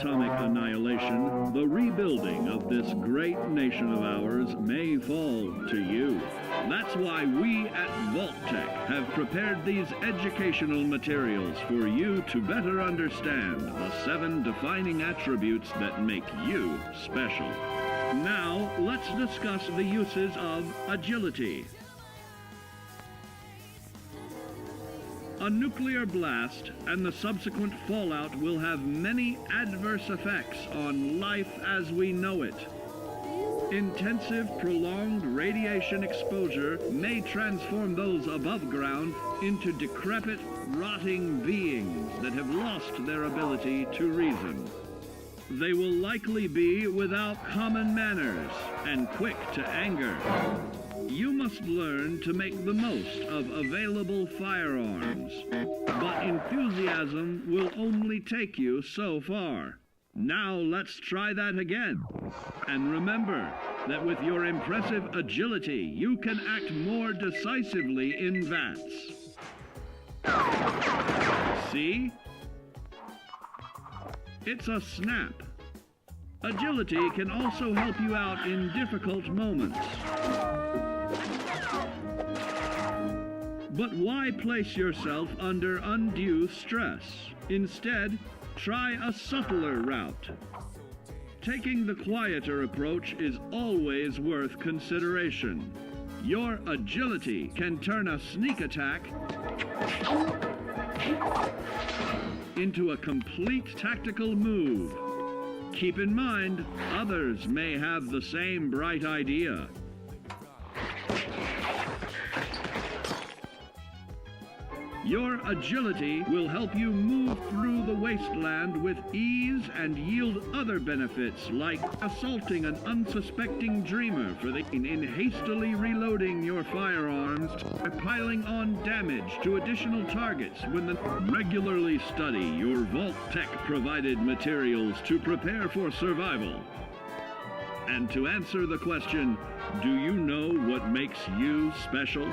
atomic annihilation, the rebuilding of this great nation of ours may fall to you. That's why we at Vault-Tec have prepared these educational materials for you to better understand the 7 defining attributes that make you special. Now, let's discuss the uses of agility. A nuclear blast and the subsequent fallout will have many adverse effects on life as we know it. Intensive, prolonged radiation exposure may transform those above ground into decrepit, rotting beings that have lost their ability to reason. They will likely be without common manners and quick to anger. You must learn to make the most of available firearms, but enthusiasm will only take you so far. Now let's try that again. And remember that with your impressive agility, you can act more decisively in VATS. See? It's a snap. Agility can also help you out in difficult moments. But why place yourself under undue stress? Instead, try a subtler route. Taking the quieter approach is always worth consideration. Your agility can turn a sneak attack into a complete tactical move. Keep in mind, others may have the same bright idea. Your agility will help you move through the wasteland with ease and yield other benefits like assaulting an unsuspecting dreamer in hastily reloading your firearms or piling on damage to additional targets regularly study your Vault-Tec provided materials to prepare for survival. And to answer the question, do you know what makes you special?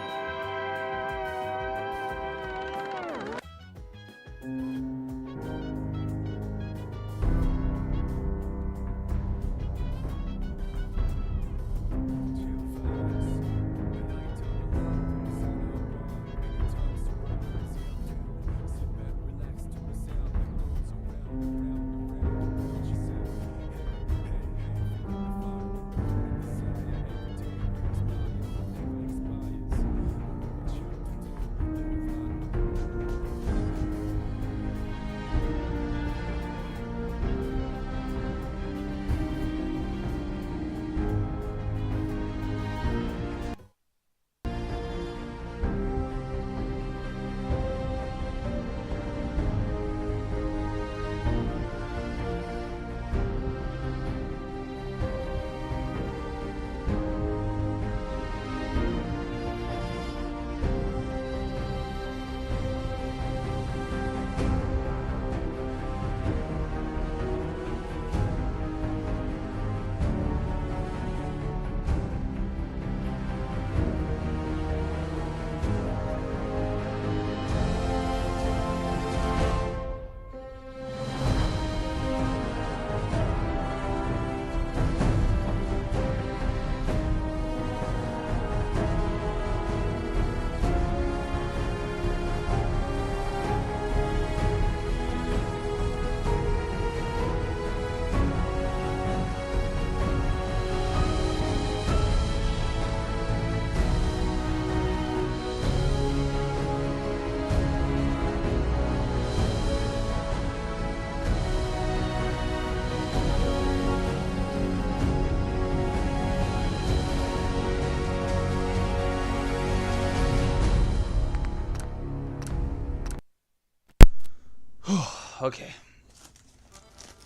Okay.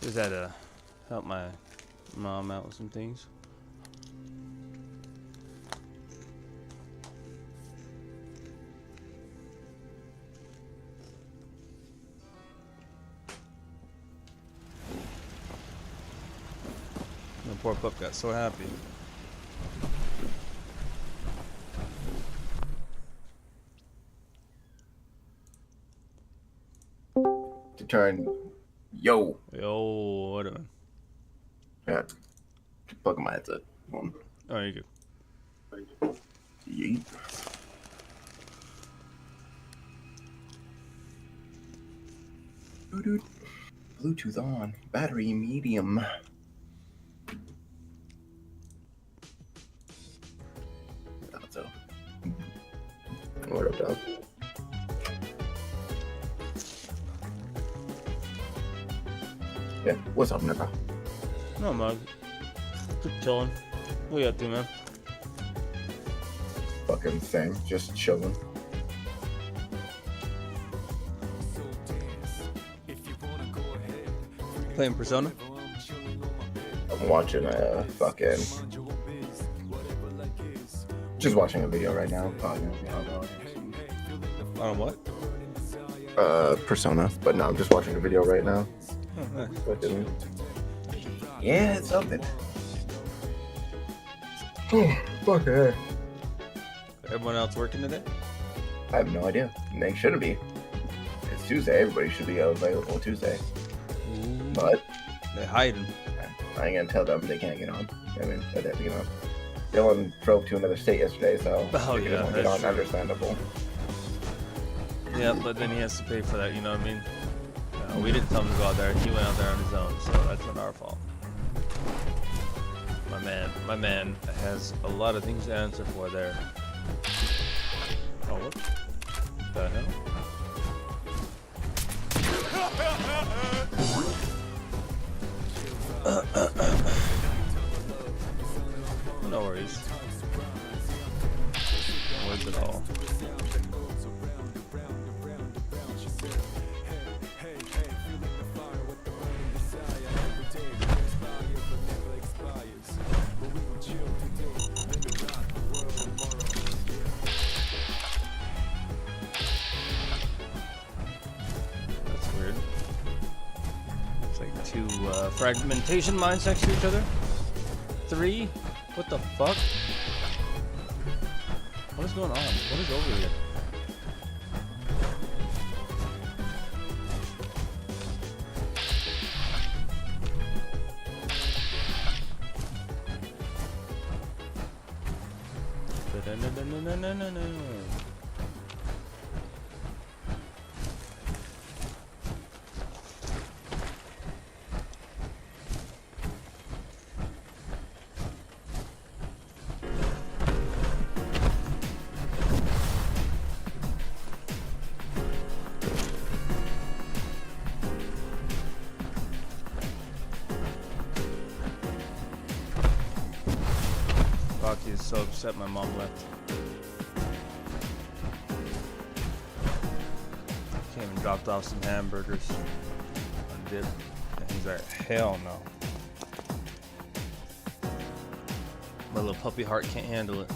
Just had to help my mom out with some things. The poor pup got so happy. To turn, yo, Yo, Yeah. Plug my headset. Hold on. Oh, you good. Yeet. Dude. Bluetooth on. Battery medium. Thought so. What up, dog? Yeah, what's up, nigga? No, man. Just chilling. What you up to, man? Fucking thing. Just chilling. Playing Persona? I'm watching a fucking. Just watching a video right now. On what? Persona. But no, I'm just watching a video right now. Oh, nice. Fucking. Yeah, it's something. Oh, fuck it. Everyone else working today? I have no idea. They shouldn't be. It's Tuesday. Everybody should be available Tuesday. But They're hiding. I ain't gonna tell them they can't get on. I mean, they have to get on. Dylan drove to another state yesterday, so Oh, if he yeah, doesn't get that's on, true. understandable. Yeah, but then he has to pay for that, you know what I mean? We didn't tell him to go out there. He went out there on his own, so that's not our fault. My man has a lot of things to answer for there. Oh, what the hell? No worries. Where's it all? That's weird. It's like two fragmentation mines next to each other. 3? What the fuck? What is going on? What is over here? Da-da-da-da-da-da-da-da. Rocky is so upset my mom left. Came and dropped off some hamburgers on dip. And he's like, hell no. My little puppy heart can't handle it.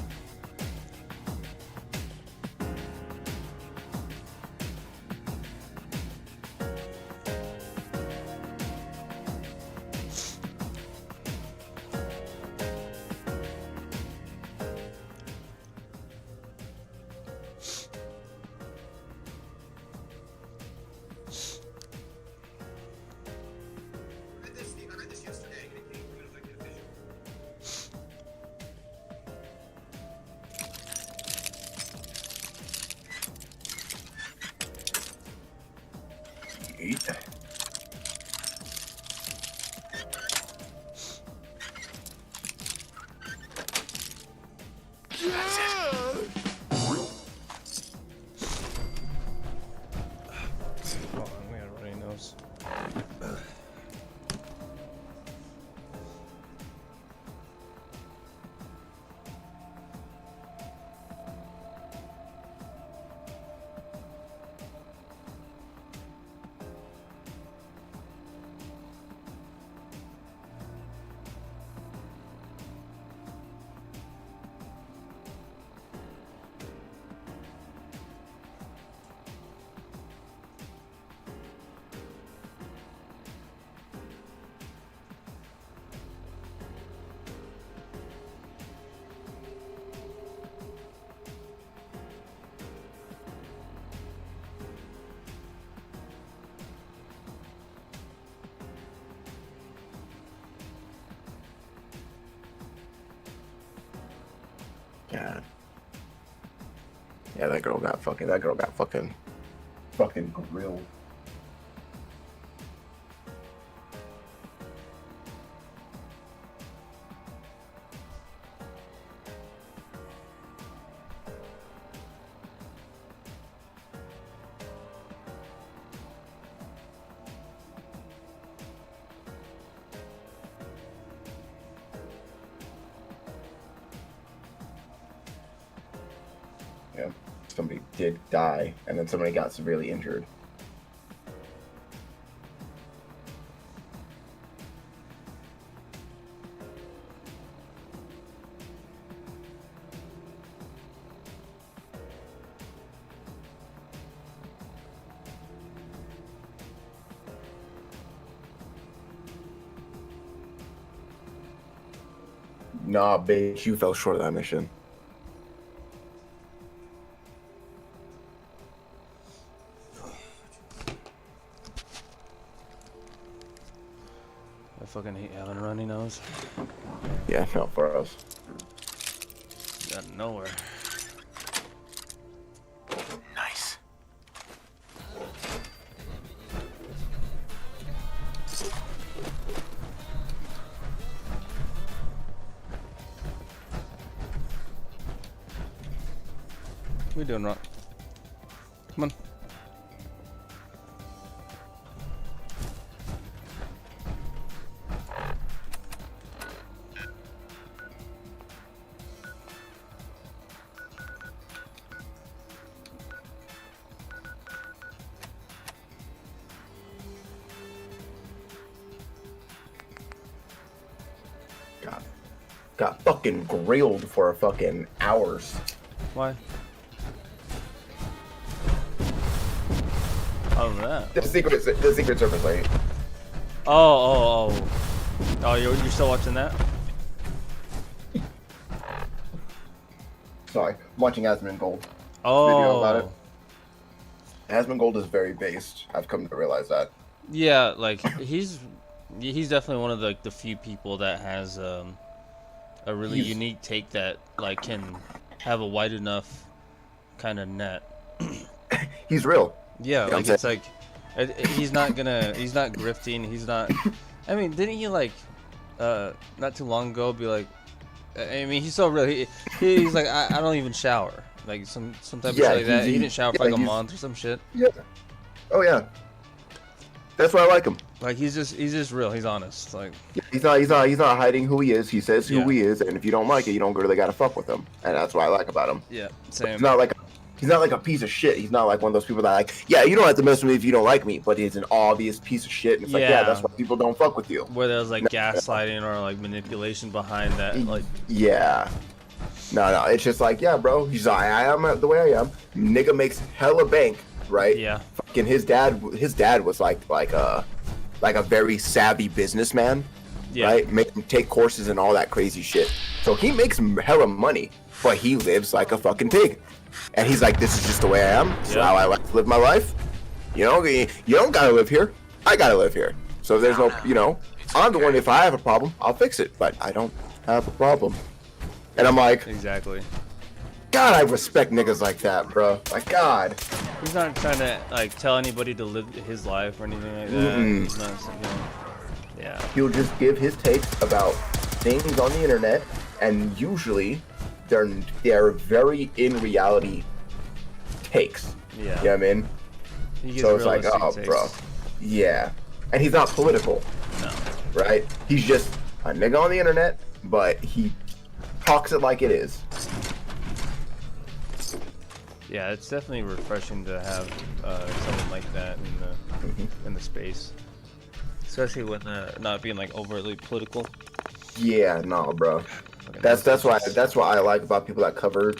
God. Yeah, that girl got fucking grilled. Yeah, somebody did die, and then somebody got severely injured. Nah, bitch, you fell short of that mission. I fucking hate having a runny nose. Yeah, not for us. Out of nowhere. Nice. What are we doing, Rock? Come on. Got fucking grilled for fucking hours. Why? Other than that. The Secret Service lady. Oh, you're still watching that? Sorry, I'm watching Asmongold. Oh. Video about it. Asmongold is very based. I've come to realize that. Yeah, like he's definitely one of the few people that has a really unique take that like can have a wide enough kind of net. He's real. Yeah, like it's like he's not grifting. He's not. I mean, didn't he like not too long ago be like? I mean, he's so real. He's like I don't even shower. Like some type of shit like that. He didn't shower for like a month or some shit. Yeah. Oh yeah. That's why I like him. Like he's just real. He's honest. Like he's not hiding who he is. He says who he is, and if you don't like it, you don't really gotta fuck with him. And that's what I like about him. Yeah, same. He's not like a piece of shit. He's not like one of those people that like, yeah, you don't have to mess with me if you don't like me, but he's an obvious piece of shit. And it's like, yeah, that's why people don't fuck with you. Where there's like gaslighting or like manipulation behind that, like. Yeah. No, it's just like, yeah, bro. He's like, I am the way I am. Nigga makes hella bank, right? Yeah. Fucking his dad was like a very savvy businessman, right? Make him take courses and all that crazy shit. So he makes hella money, but he lives like a fucking pig. And he's like, this is just the way I am. This is how I like to live my life. You know, you don't gotta live here. I gotta live here. So if there's no, I'm the one, if I have a problem, I'll fix it. But I don't have a problem. And I'm like, exactly. God, I respect niggas like that, bro. Like, God. He's not trying to like tell anybody to live his life or anything like that. He's not, yeah. He'll just give his takes about things on the internet, and usually they're very in reality takes. Yeah. You know what I mean? So it's like, oh, takes. Bro. Yeah. And he's not political. No. Right? He's just a nigga on the internet, but he talks it like it is. Yeah, it's definitely refreshing to have someone like that in the space, especially when not being like overtly political. Yeah, no, bro. That's what I like about people that cover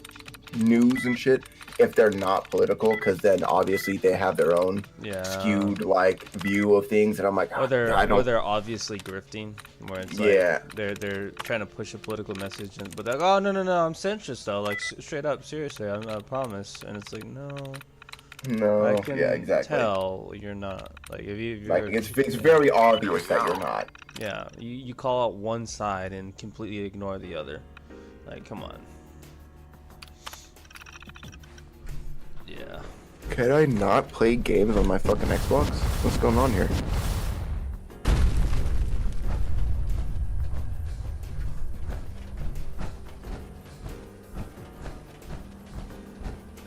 news and shit. If they're not political, because then obviously they have their own skewed like view of things, and I'm like, or they're obviously grifting, where it's like they're trying to push a political message, but they're like, oh no, I'm centrist though, like straight up, seriously, I promise, and it's like no, I can tell you're not. Like if you're like it's very obvious that you're not. Yeah, you call out one side and completely ignore the other. Like, come on. Yeah. Can I not play games on my fucking Xbox? What's going on here?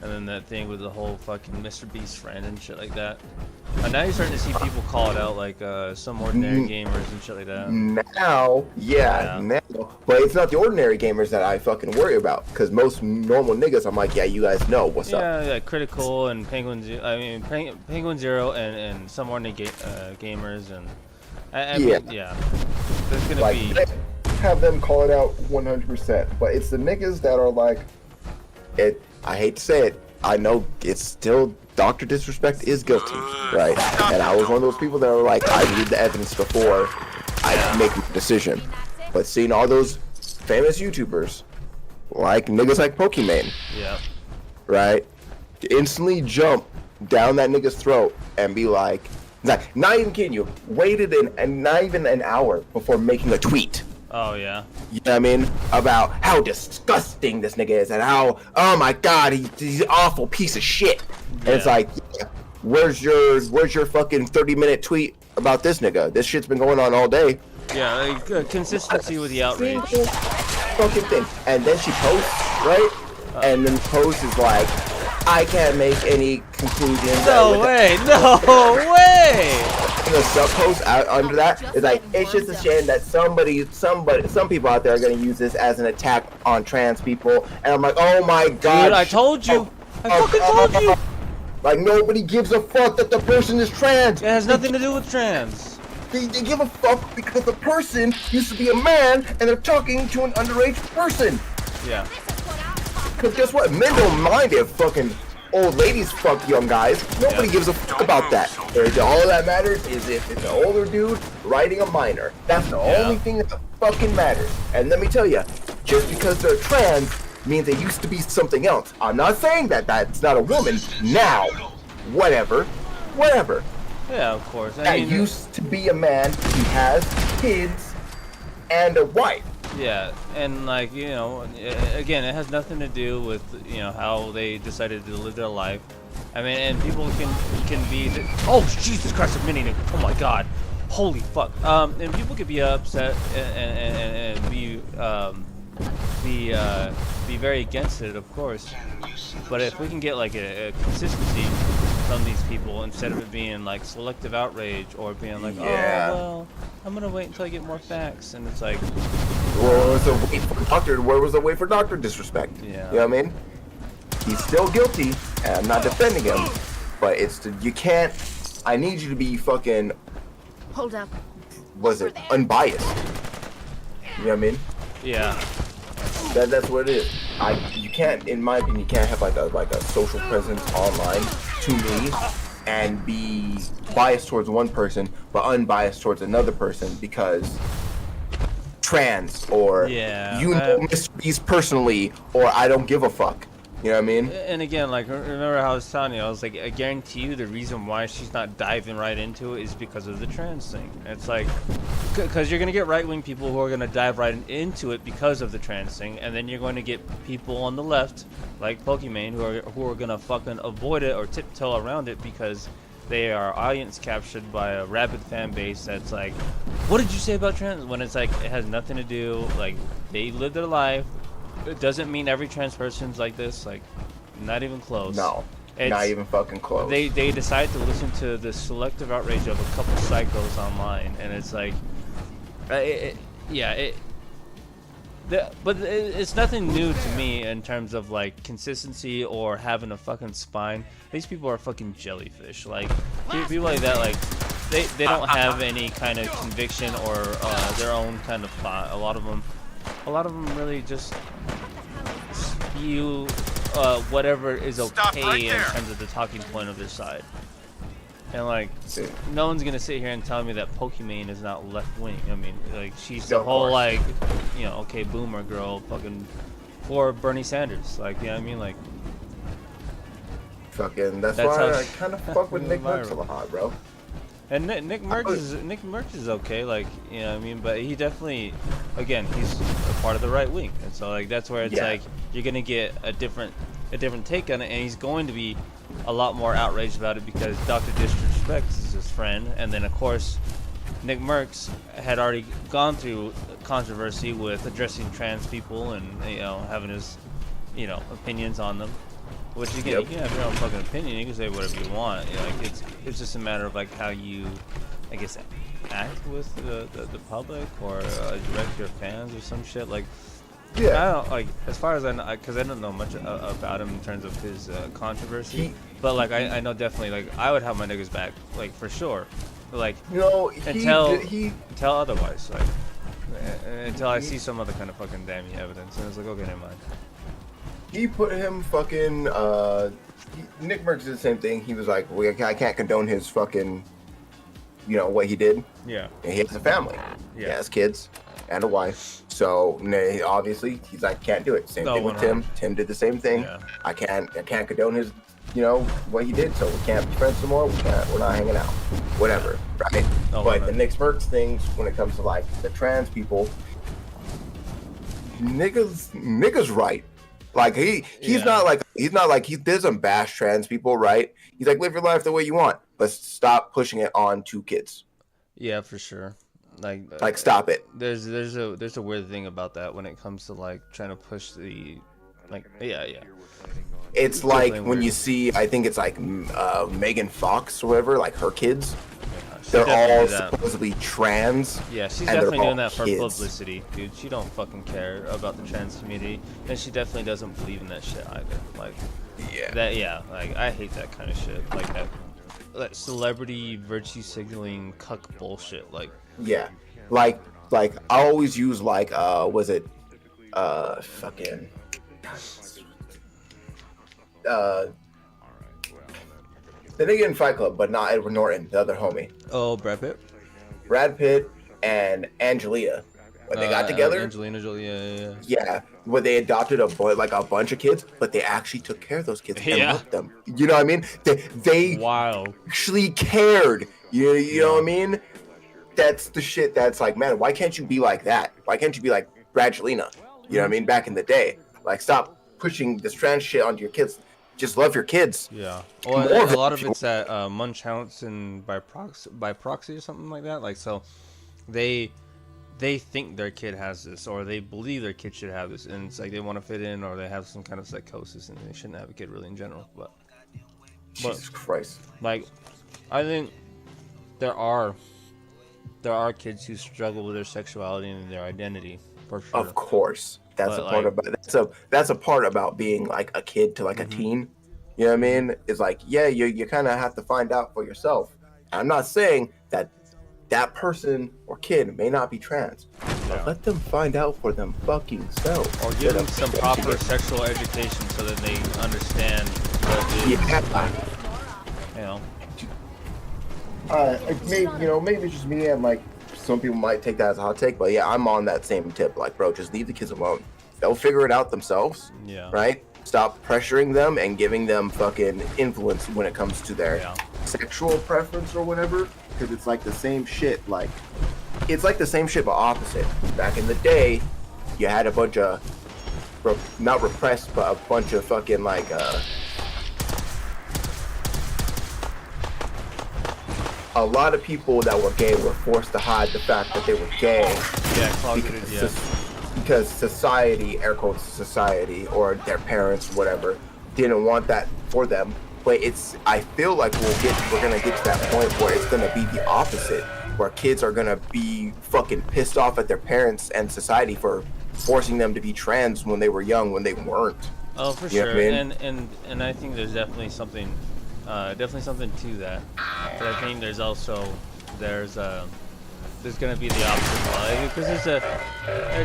And then that thing with the whole fucking Mr. Beast friend and shit like that. And now you're starting to see people call it out, like some ordinary gamers and shit like that. Now, now. But it's not the ordinary gamers that I fucking worry about. Because most normal niggas, I'm like, yeah, you guys know what's up. Yeah, Critical and Penguin Zero, I mean, Penguin Zero and some ordinary gamers. And I mean, yeah. There's gonna like, be... have them call it out 100%. But it's the niggas that are like, I hate to say it, I know it's still Dr. Disrespect is guilty, right? And I was one of those people that were like, I need the evidence before I make a decision. But seeing all those famous YouTubers, like niggas like Pokimane, yeah, right, instantly jump down that nigga's throat and be like, not even kidding you, waited and not even an hour before making a tweet. Oh yeah. You know what I mean? About how disgusting this nigga is and how, oh my god, he's an awful piece of shit. And it's like, yeah, where's your fucking 30-minute tweet about this nigga? This shit's been going on all day. Yeah, like, consistency with the outrage. Fucking thing. And then she posts, right? And then the post is like, I can't make any conclusions. No way! No way! The sub post out under that is like, it's just a shame that some people out there are gonna use this as an attack on trans people, and I'm like, oh my god, dude, I told you, I fucking told you. Like nobody gives a fuck that the person is trans. It has nothing to do with trans. They give a fuck because the person used to be a man and they're talking to an underage person. Yeah. Because guess what? Men don't mind if fucking old ladies fuck young guys. Nobody gives a fuck about that. All that matters is if it's an older dude riding a minor. That's the only thing that fucking matters. And let me tell you, just because they're trans means they used to be something else. I'm not saying that that's not a woman now. Whatever. Yeah, of course. That used to be a man who has kids and a wife. Yeah, and like, you know, again, it has nothing to do with, you know, how they decided to live their life. I mean, and people can be, oh Jesus Christ, a mini, oh my God, holy fuck. And people could be upset and be very against it, of course. But if we can get like a consistency from these people instead of it being like selective outrage or being like, oh well, I'm gonna wait until I get more facts, and it's like, where was the wait for Dr. Disrespect? Yeah. You know what I mean? He's still guilty, and I'm not defending him, but you can't, I need you to be fucking, hold up, unbiased. You know what I mean? yeah. That's what it is. You can't, in my opinion, you can't have like a social presence online to me and be biased towards one person but unbiased towards another person because trans or Mr. Beast personally or I don't give a fuck. You know what I mean? And again, like, remember how I was telling you, I was like, I guarantee you the reason why she's not diving right into it is because of the trans thing. It's like, because you're going to get right-wing people who are going to dive right into it because of the trans thing, and then you're going to get people on the left, like Pokimane, who are going to fucking avoid it or tiptoe around it because they are audience captured by a rabid fan base that's like, what did you say about trans? When it's like, it has nothing to do, like, they live their life. It doesn't mean every trans person's like this, like, not even close. No, not even fucking close. They decide to listen to the selective outrage of a couple psychos online, and it's like, but it's nothing new to me in terms of like consistency or having a fucking spine. These people are fucking jellyfish. Like, people like that, like, they don't have any kind of conviction or their own kind of thought. A lot of them really just spew whatever is okay in terms of the talking point of their side. And like, no one's gonna sit here and tell me that Pokimane is not left wing. I mean, like, she's the whole like, you know, okay, boomer girl, fucking for Bernie Sanders. Like, you know what I mean? Like, fucking. That's why I kind of fuck with Nick Merckx a lot, bro. And Nick Merckx is okay, like, you know what I mean, but he definitely, again, he's a part of the right wing, and so like that's where it's like you're gonna get a different a different take on it, and he's going to be a lot more outraged about it because Dr. Disrespect is his friend, and then of course Nick Merckx had already gone through controversy with addressing trans people and having his opinions on them. Which again, you can have your own fucking opinion. You can say whatever you want. Like it's just a matter of like how you, I guess, act with the public or direct your fans or some shit. Like, I don't like as far as I know, because I don't know much about him in terms of his controversy. But like I know definitely like I would have my niggas back, like for sure. Like until otherwise, like until I see some other kind of fucking damning evidence, and it's like okay, never mind. He put him fucking, Nick Merckx did the same thing. He was like, well, I can't condone his fucking, what he did. Yeah. And he has a family. Yeah. He has kids and a wife. So, obviously, he's like, can't do it. Same thing with Tim. Tim did the same thing. Yeah. I can't condone his, what he did. So we can't be friends anymore. We're not hanging out. Whatever. Right? But the Nick Merckx things, when it comes to, like, the trans people, niggas right. Like he's not like he doesn't bash trans people, right? He's like, live your life the way you want, but stop pushing it on to kids. Yeah, for sure. Like stop it. There's a weird thing about that when it comes to like trying to push the It's like when you see, I think it's like Megan Fox or whatever, like her kids. They're all supposedly trans. Yeah, she's definitely doing that for publicity, dude. She don't fucking care about the trans community, and she definitely doesn't believe in that shit either. Like, like I hate that kind of shit, like that celebrity virtue signaling cuck bullshit. Like, like I always use like was it fucking the nigga in Fight Club, but not Edward Norton, the other homie. Oh, Brad Pitt? Brad Pitt and Angelina. When they got together. Angelina Jolie, yeah. Yeah, where they adopted a bunch of kids, but they actually took care of those kids and loved them. You know what I mean? They actually cared. You know what I mean? That's the shit that's like, man, why can't you be like that? Why can't you be like Brangelina? You know what I mean? Back in the day. Like, stop pushing this trans shit onto your kids. Just love your kids. Yeah. Well, a lot of it's that Munchausen by proxy or something like that. Like, so they think their kid has this, or they believe their kid should have this, and it's like they want to fit in, or they have some kind of psychosis, and they shouldn't have a kid really in general. But Jesus Christ. Like, I think there are kids who struggle with their sexuality and their identity, for sure. Of course. That's a part about being like a kid to like a teen. You know what I mean? It's like, you kind of have to find out for yourself. I'm not saying that person or kid may not be trans, but let them find out for them fucking self. Or give them some proper sexual education so that they understand what it is. Maybe it's just me and like some people might take that as a hot take, but I'm on that same tip. Like, bro, just leave the kids alone. They'll figure it out themselves. Yeah. Right? Stop pressuring them and giving them fucking influence when it comes to their sexual preference or whatever. Because it's like the same shit. Like, it's like the same shit, but opposite. Back in the day, you had a bunch of, not repressed, but a bunch of fucking like, a lot of people that were gay were forced to hide the fact that they were gay. Because society, air quotes society, or their parents, whatever, didn't want that for them. But I feel like we're gonna get to that point where it's gonna be the opposite, where kids are gonna be fucking pissed off at their parents and society for forcing them to be trans when they were young, when they weren't. Oh, for sure. And I think there's definitely something to that. But I think there's going to be the opposite, because it's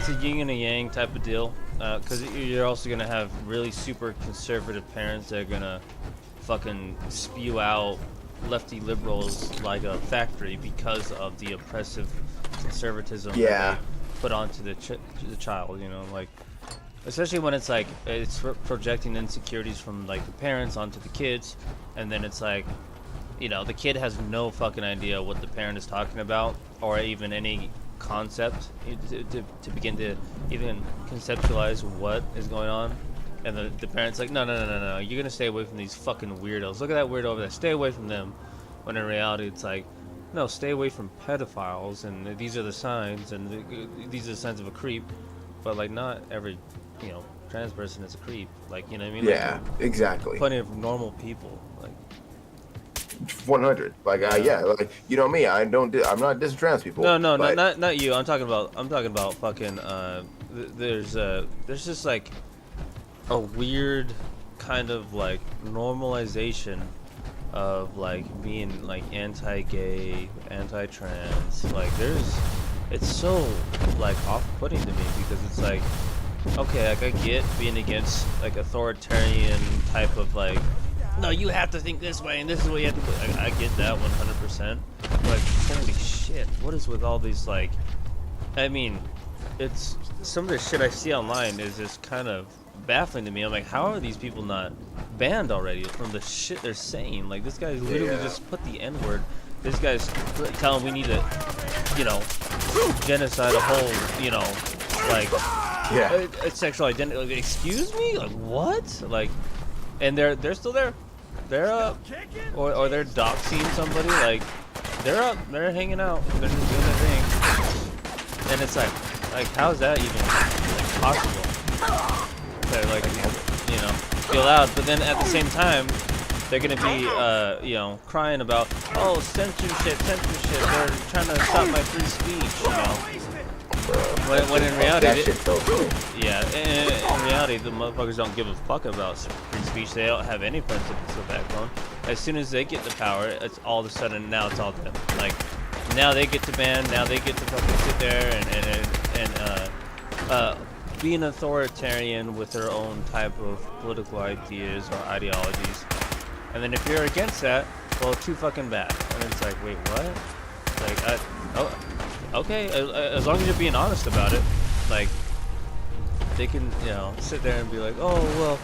a yin and a yang type of deal. Because you're also going to have really super conservative parents that are going to fucking spew out lefty liberals like a factory because of the oppressive conservatism that they put onto the child. Like, especially when it's like it's projecting insecurities from like the parents onto the kids, and then it's like, the kid has no fucking idea what the parent is talking about, or even any concept to begin to even conceptualize what is going on, And the parents like, no, you're gonna stay away from these fucking weirdos. Look at that weirdo over there. Stay away from them. When in reality, it's like, no, stay away from pedophiles, and these are the signs, and these are the signs of a creep. But like, not every, trans person is a creep. Like, you know what I mean? Yeah, like, exactly. Plenty of normal people. Like 100. Like, yeah, like you know me. I'm not dissing trans people. No, but... not you. I'm talking about fucking. There's just like a weird kind of like normalization of like being like anti-gay, anti-trans. Like it's so like off-putting to me because it's like, okay, like I get being against like authoritarian type of like, no, you have to think this way and this is what you have to do. I get that 100%. But holy shit, what is with all these like, I mean, it's some of the shit I see online is just kind of baffling to me. I'm like, how are these people not banned already from the shit they're saying? Like, this guy's literally just put the N-word. This guy's telling we need to, genocide a whole, like, a sexual identity. Like, excuse me? Like, what? Like, and they're still there. They're up, or they're doxing somebody. Like, they're up. They're hanging out. They're just doing their thing. And it's like how is that even possible? They're like, be allowed, but then at the same time, they're gonna be, crying about, oh, censorship. They're trying to stop my free speech, When in reality, in reality, the motherfuckers don't give a fuck about free speech. They don't have any principles of backbone. As soon as they get the power, it's all of a sudden now it's all them. Like, now they get to ban. Now they get to fucking sit there and be an authoritarian with their own type of political ideas or ideologies. And then if you're against that, well, too fucking bad. And it's like, wait, what? Like, okay, as long as you're being honest about it, like, they can, sit there and be like, oh, well,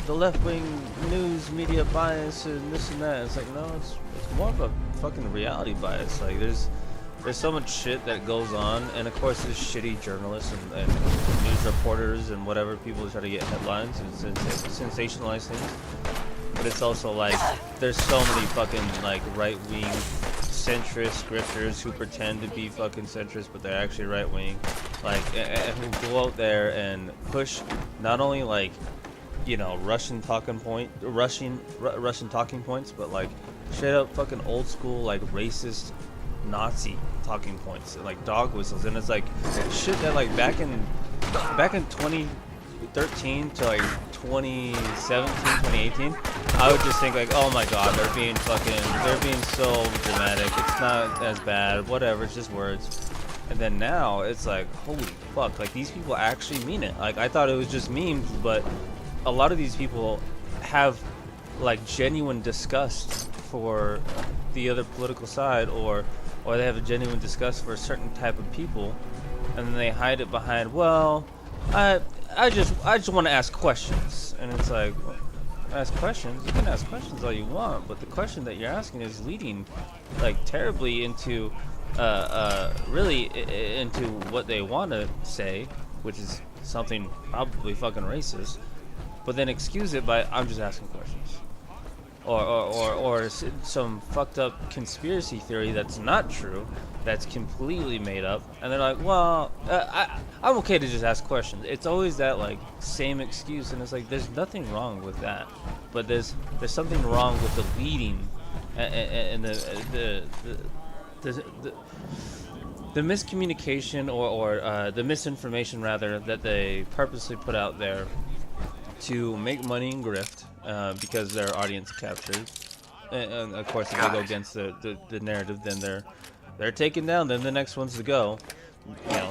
the left-wing news media bias and this and that. It's like, no, it's more of a fucking reality bias. Like, there's so much shit that goes on, and of course there's shitty journalists and news reporters and whatever, people try to get headlines and sensationalize things. But it's also like, there's so many fucking like right-wing centrist scripters who pretend to be fucking centrist, but they're actually right-wing, like, and who go out there and push not only like, Russian talking points, but like straight up fucking old school like racist Nazi talking points, like dog whistles. And it's like shit that like back in 2013 to like 2017, 2018, I would just think like, oh my god, they're being so dramatic, it's not as bad, whatever, it's just words. And then now it's like, holy fuck, like these people actually mean it. Like, I thought it was just memes, but a lot of these people have like genuine disgust for the other political side, or they have a genuine disgust for a certain type of people, and then they hide it behind, well, I just want to ask questions. And it's like, well, ask questions? You can ask questions all you want, but the question that you're asking is leading like terribly into really into what they want to say, which is something probably fucking racist, but then excuse it by, I'm just asking questions. Or some fucked up conspiracy theory that's not true, that's completely made up, and they're like, well, I'm okay to just ask questions. It's always that like same excuse, and it's like, there's nothing wrong with that, but there's something wrong with the leading and the miscommunication or the misinformation rather that they purposely put out there to make money and grift. Because their audience captured, and of course if they go against the narrative, then they're taken down. Then the next ones to go.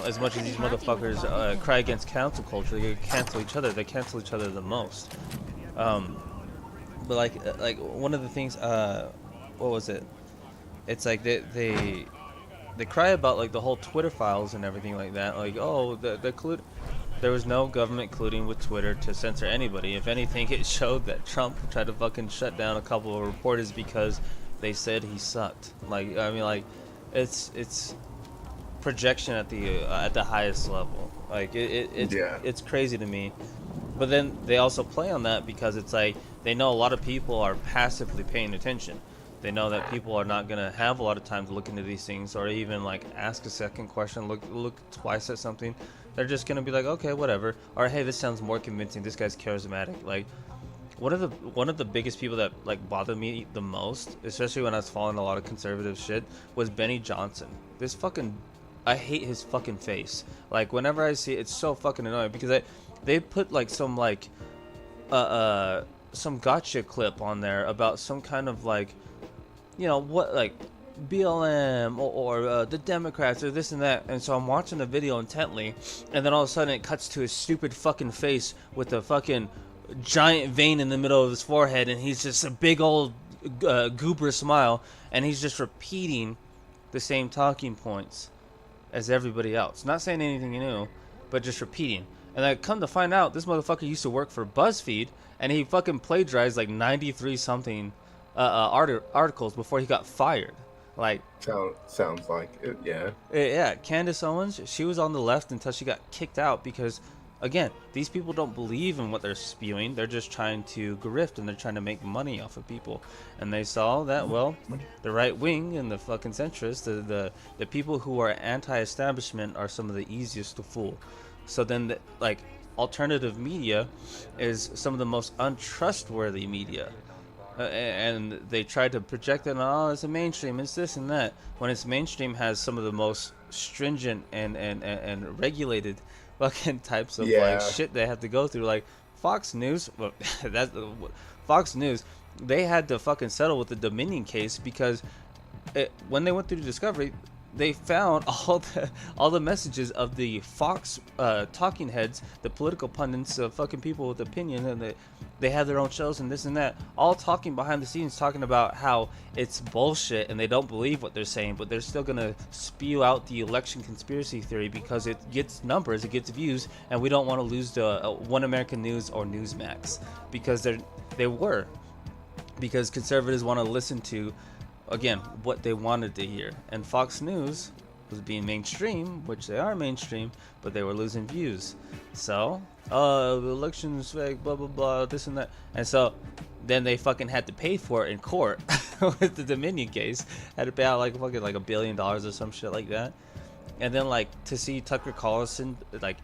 As much as these motherfuckers cry against cancel culture, they cancel each other. They cancel each other the most. But like one of the things, what was it? It's like they cry about like the whole Twitter files and everything like that. Like, oh, there was no government colluding with Twitter to censor anybody. If anything, it showed that Trump tried to fucking shut down a couple of reporters because they said he sucked. Like, I mean, like, it's projection at the highest level. Like, it's crazy to me. But then they also play on that because it's like they know a lot of people are passively paying attention. They know that people are not gonna have a lot of time to look into these things or even like ask a second question, look twice at something. They're just gonna be like, okay, whatever. Or hey, this sounds more convincing. This guy's charismatic. Like one of the biggest people that like bothered me the most, especially when I was following a lot of conservative shit, was Benny Johnson. This fucking, I hate his fucking face. Like whenever I see it, it's so fucking annoying because they put like some gotcha clip on there about some kind of like, you know what, like BLM or the Democrats or this and that, and so I'm watching the video intently, and then all of a sudden it cuts to his stupid fucking face with a fucking giant vein in the middle of his forehead, and he's just a big old goober smile, and he's just repeating the same talking points as everybody else, not saying anything new, but just repeating. And I come to find out this motherfucker used to work for BuzzFeed, and he fucking plagiarized like 93 something articles before he got fired. Like sounds like it, yeah. Yeah, Candace Owens, she was on the left until she got kicked out because, again, these people don't believe in what they're spewing. They're just trying to grift and they're trying to make money off of people. And they saw that, well, the right wing and the fucking centrists, the people who are anti-establishment are some of the easiest to fool. So then, like, alternative media is some of the most untrustworthy media. And they try to project it on, oh, it's a mainstream, it's this and that, when its mainstream has some of the most stringent and regulated fucking types of like shit they have to go through. Like Fox News, well, Fox News, they had to fucking settle with the Dominion case because when they went through the discovery, they found all the messages of the Fox talking heads, the political pundits, fucking people with opinion, and they have their own shows and this and that, all talking behind the scenes, talking about how it's bullshit and they don't believe what they're saying, but they're still gonna spew out the election conspiracy theory because it gets numbers, it gets views, and we don't want to lose to One American News or Newsmax because because conservatives want to listen to, again, what they wanted to hear. And Fox News was being mainstream, which they are mainstream, but they were losing views. So, the election's fake, blah blah blah, this and that. And so then they fucking had to pay for it in court with the Dominion case. Had to pay out like fucking like $1 billion or some shit like that. And then like to see Tucker Carlson like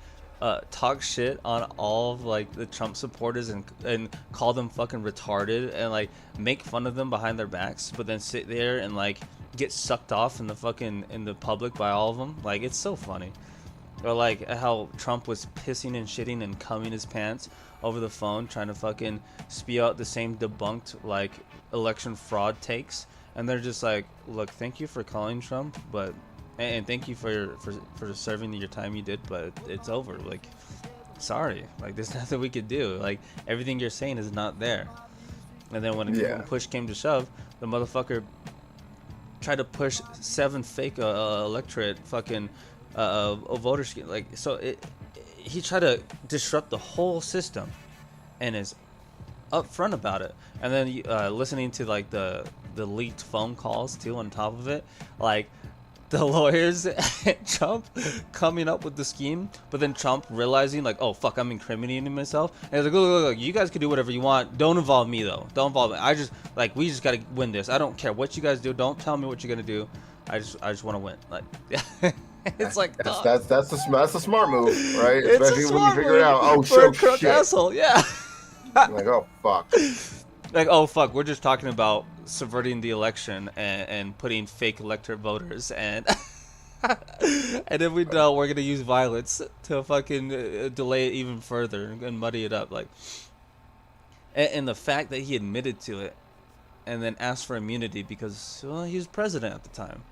talk shit on all of like the Trump supporters and call them fucking retarded and like make fun of them behind their backs, but then sit there and like get sucked off in the public by all of them. Like, it's so funny. Or like how Trump was pissing and shitting and cumming his pants over the phone trying to fucking spew out the same debunked like election fraud takes, and they're just like, look, thank you for calling Trump, but and thank you for serving your time you did, but it's over. Like, sorry, like there's nothing we could do. Like, everything you're saying is not there. And then when push came to shove, the motherfucker tried to push 7 fake electorate fucking voter scheme. Like, so he tried to disrupt the whole system, and is upfront about it. And then listening to like the leaked phone calls too on top of it, like the lawyers and Trump coming up with the scheme, but then Trump realizing like, oh fuck, I'm incriminating myself, and he's like, look, you guys can do whatever you want, don't involve me though, don't involve me. I just like, we just gotta win this. I don't care what you guys do, don't tell me what you're gonna do. I just want to win. Like, it's like that's a smart move, right? It's especially a when you figure it out. Oh shit, shit, asshole, yeah. Like, oh fuck. Like, oh fuck, we're just talking about subverting the election and putting fake electorate voters, and and if we don't, we're gonna use violence to fucking delay it even further and muddy it up. Like, and the fact that he admitted to it and then asked for immunity because, well, he was president at the time.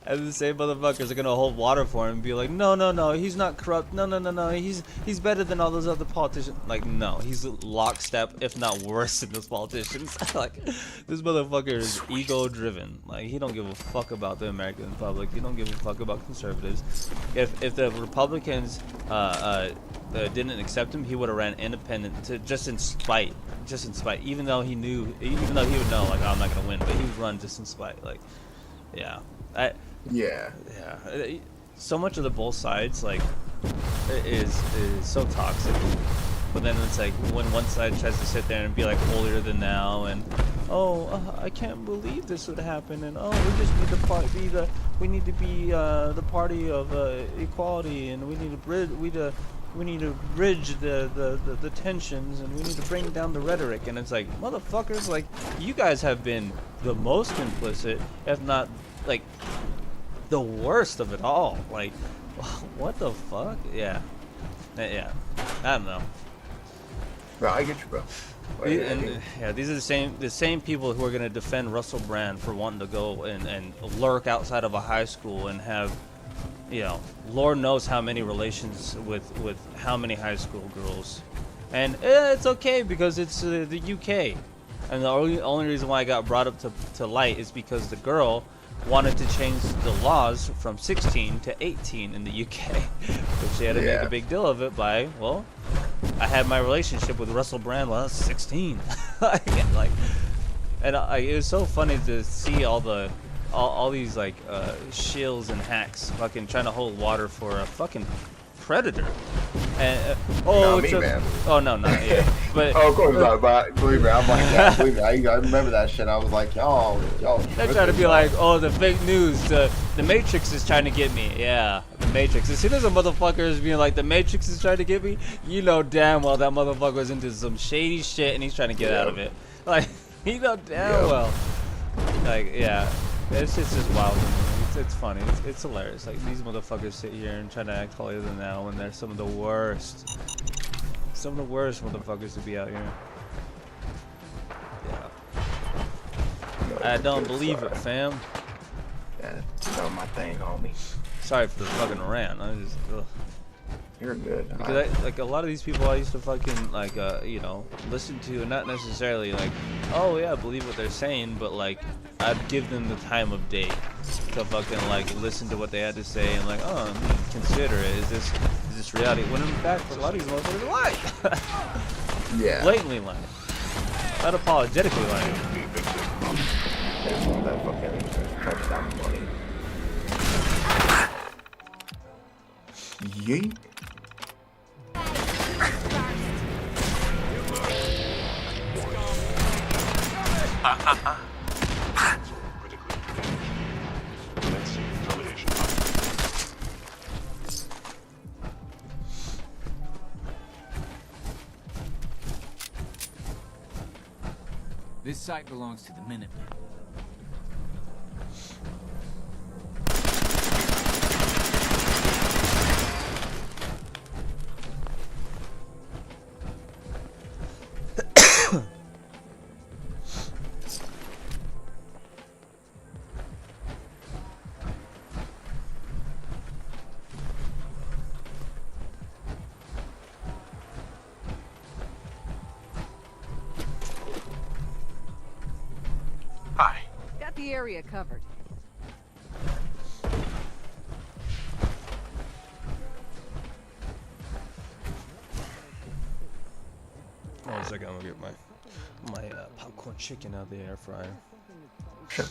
And the same motherfuckers are gonna hold water for him and be like, no, he's not corrupt. No, he's better than all those other politicians. Like, no, he's lockstep, if not worse than those politicians. Like, this motherfucker is ego-driven. Like, he don't give a fuck about the American public. He don't give a fuck about conservatives. If the Republicans didn't accept him, he would have ran independent just in spite. Even though he would know, like, oh, I'm not gonna win, but he would run just in spite. Like, yeah. Yeah. So much of the both sides, like, is so toxic. But then it's like when one side tries to sit there and be like holier than thou, and I can't believe this would happen, and we just need to be the party of equality, and we need to bridge the tensions, and we need to bring down the rhetoric. And it's like, motherfuckers, like, you guys have been the most complicit, if not like the worst of it all. Like, what the fuck? Yeah, I don't know. Bro, I get you, bro. These are the same people who are gonna defend Russell Brand for wanting to go and lurk outside of a high school and have, Lord knows how many relations with how many high school girls, and it's okay because it's the UK, and the only reason why I got brought up to light is because the girl wanted to change the laws from 16 to 18 in the UK, but she had to make a big deal of it by, well, I had my relationship with Russell Brand when I was 16. It was so funny to see all these like shills and hacks fucking trying to hold water for a fucking predator. And man. Oh no, not yeah. But of course not. But believe me, I'm like that. Believe me, I remember that shit. I was like, y'all. They try to be like, the fake news. The Matrix is trying to get me. Yeah, the Matrix. As soon as a motherfucker is being like, the Matrix is trying to get me, you know damn well that motherfucker is into some shady shit and he's trying to get out of it. Like, you know damn well. Like, yeah, it's just wild. It's funny. It's hilarious. Like, these motherfuckers sit here and try to act holier than thou when they're some of the worst motherfuckers to be out here. Yeah. I don't believe it, fam. Yeah, that's my thing, homie. Sorry for the fucking rant. I just. Ugh. You're good. Because like a lot of these people I used to fucking like listen to, and not necessarily like, oh yeah, believe what they're saying, but like I'd give them the time of day to fucking like listen to what they had to say and like, consider it. Is this reality? When in fact, a lot of these motherfuckers lie. Yeah. Blatantly lying. Not apologetically lying. They want that fucking touchdown money. Yeet. This site belongs to the Minutemen. The area covered. Hold on a second, I'm gonna get my popcorn chicken out of the air fryer. Sure.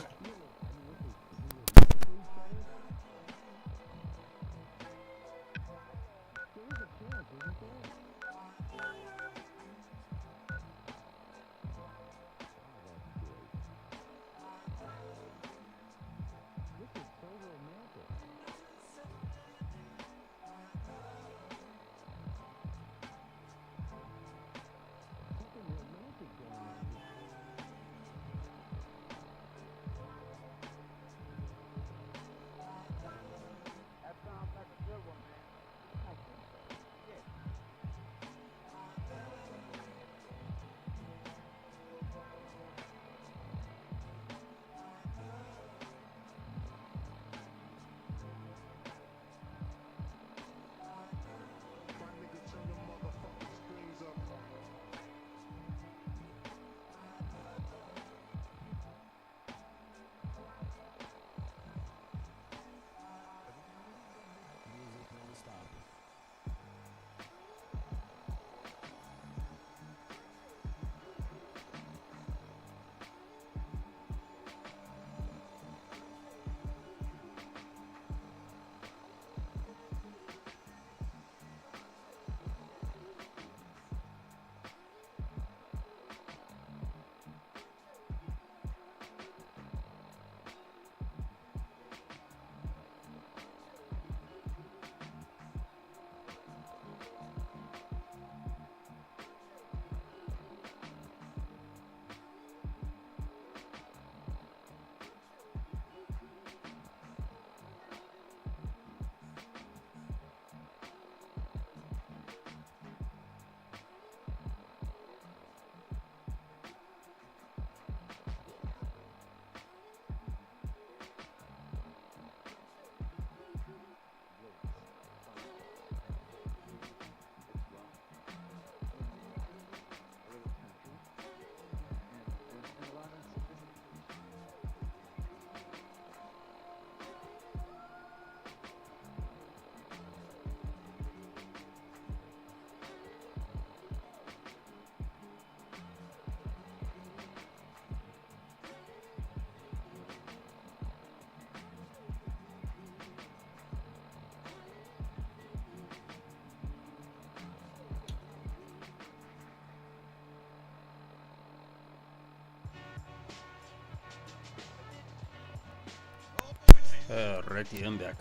Righty, I'm back.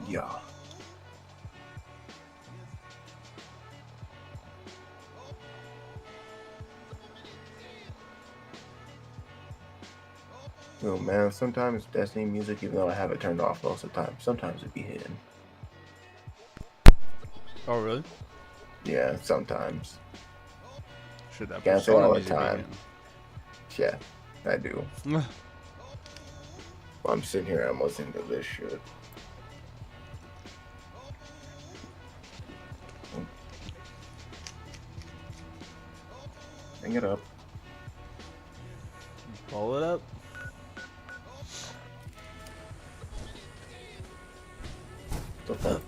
Yeah. Oh man, sometimes Destiny music, even though I have it turned off most of the time, sometimes it be hitting. Oh, really? Yeah, sometimes. Should that Can't say Persona all the music time. Yeah, I do. begin? I'm sitting here, I'm listening to this shit. Hang it up. Pull it up. The fuck?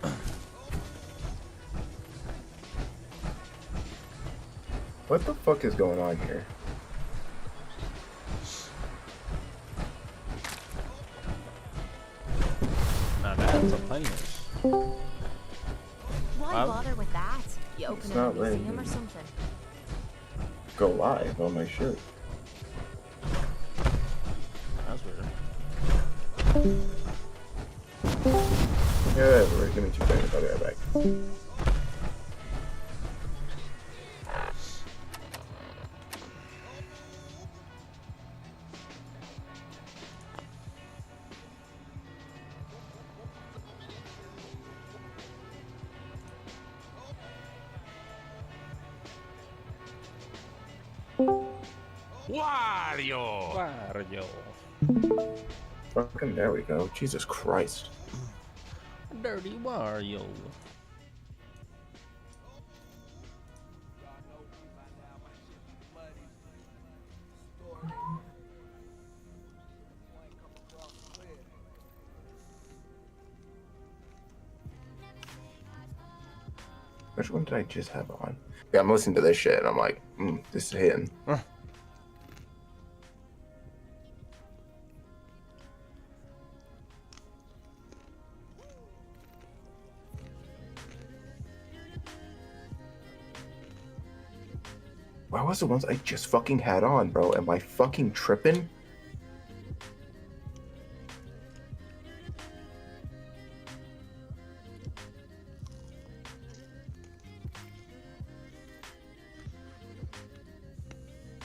What the fuck is going on here? Nah, that's a playlist. Why bother with that? You It's open not a letting museum or me. something. Go live on my shit. That's weird. Yeah, whatever. Give me 2 seconds. I'll be right back. Wario. Fucking there we go. Jesus Christ. Dirty Wario. Which one did I just have on? Yeah, I'm listening to this shit and I'm like, this is hitting. Why was the ones I just fucking had on, bro? Am I fucking tripping?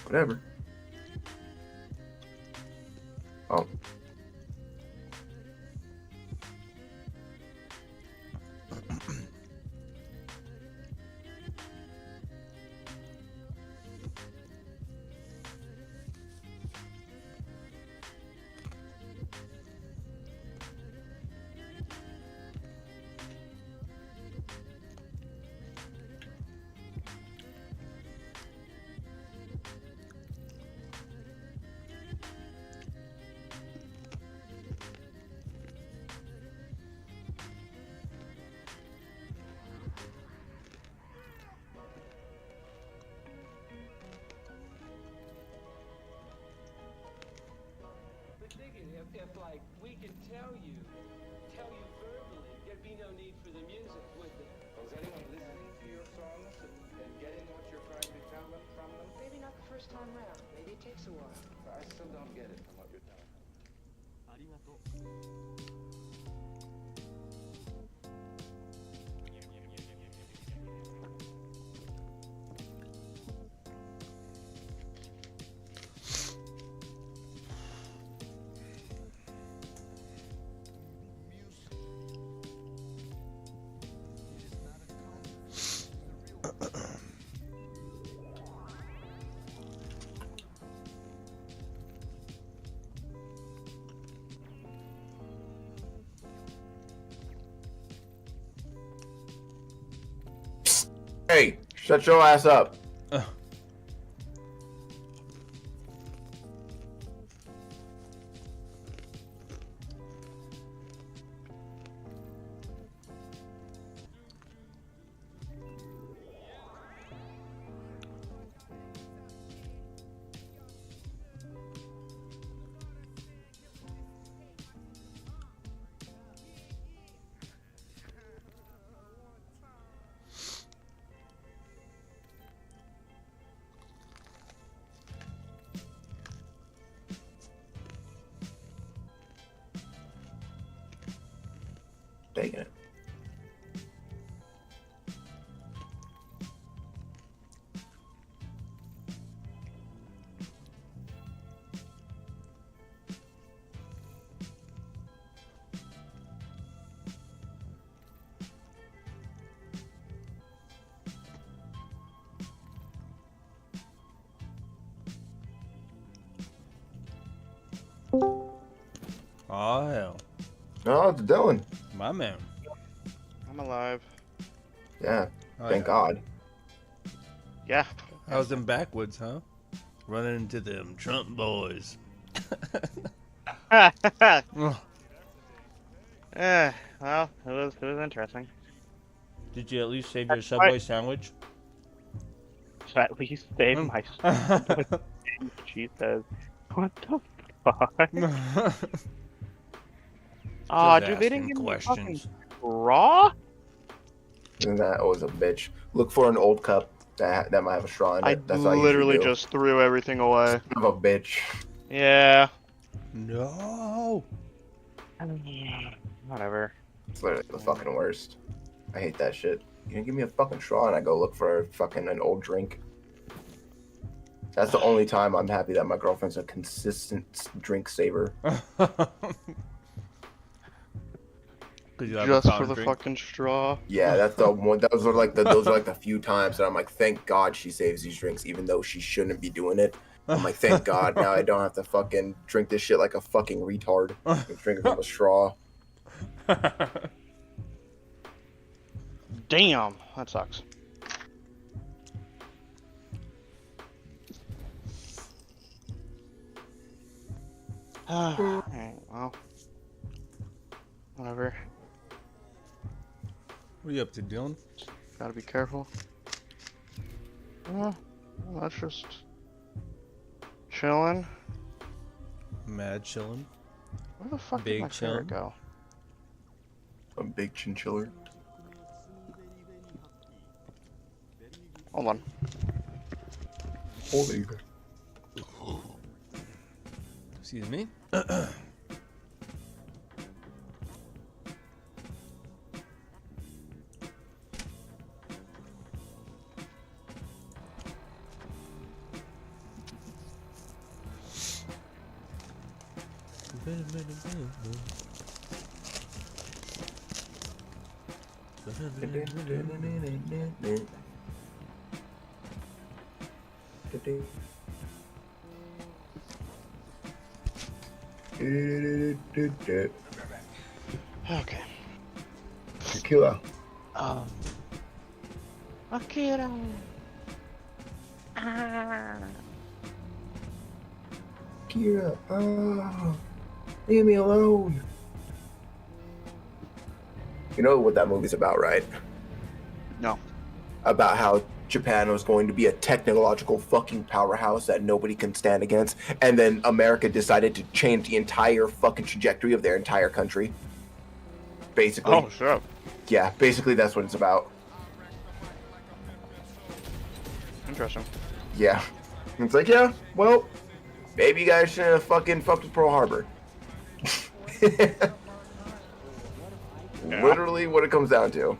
Whatever. Oh. If like we could tell you verbally, there'd be no need for the music, would there? Was anyone listening to your songs and getting what you're trying to tell them from them? Maybe not the first time round. Maybe it takes a while. I still don't get it from what you're telling me. Hey, shut your ass up. taking it. Oh hell, Oh, it's Dylan. my man. I'm alive. Yeah, Oh, thank yeah. God. Yeah. How's them backwoods, huh? Running into them Trump boys. Well, Ugh. it was interesting. Did you at least save your Subway sandwich? So at least save my she says. What the fuck? Aw, dude, they didn't give me a fucking straw? Isn't that always a bitch? Look for an old cup that might have a straw in it. I That's what I literally usually do. just threw everything away. Son of a bitch. Yeah. No. Whatever. It's literally the fucking worst. I hate that shit. You didn't give me a fucking straw and I go look for an old drink. That's the only time I'm happy that my girlfriend's a consistent drink saver. Just for the fucking straw. Yeah, that's the one. Those are like the few times that I'm like, thank God she saves these drinks, even though she shouldn't be doing it. I'm like, thank God, now I don't have to fucking drink this shit like a fucking retard. I'm drinking from a straw. Damn, that sucks. Alright, well. Whatever. What are you up to, Dylan? Gotta be careful. That's just chilling. Mad chillin'. Where the fuck Big did my carrot chillin'. go? A big chinchilla. Hold on. Holy. Excuse me. Okay. Tequila. Akira. Kira, oh, leave me alone. You know what that movie's about, right? No. About how Japan was going to be a technological fucking powerhouse that nobody can stand against, and then America decided to change the entire fucking trajectory of their entire country. Basically. Oh, shit. Yeah, basically that's what it's about. Interesting. Yeah. It's like, yeah, well, maybe you guys should have fucking fucked with Pearl Harbor. Literally what it comes down to.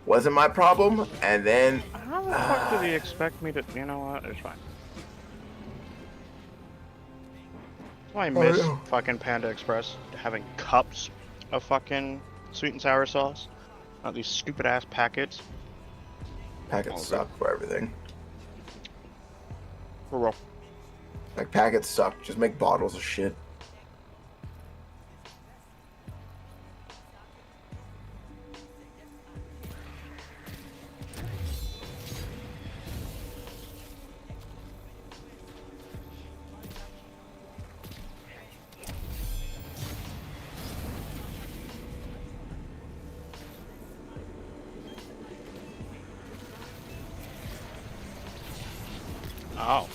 Wasn't my problem, and then... How the fuck did he expect me to... You know what? It's fine. That's why I miss fucking Panda Express having cups of fucking sweet and sour sauce. Not these stupid ass packets. Packets suck for everything. For real. Like, packets suck. Just make bottles of shit. Oh.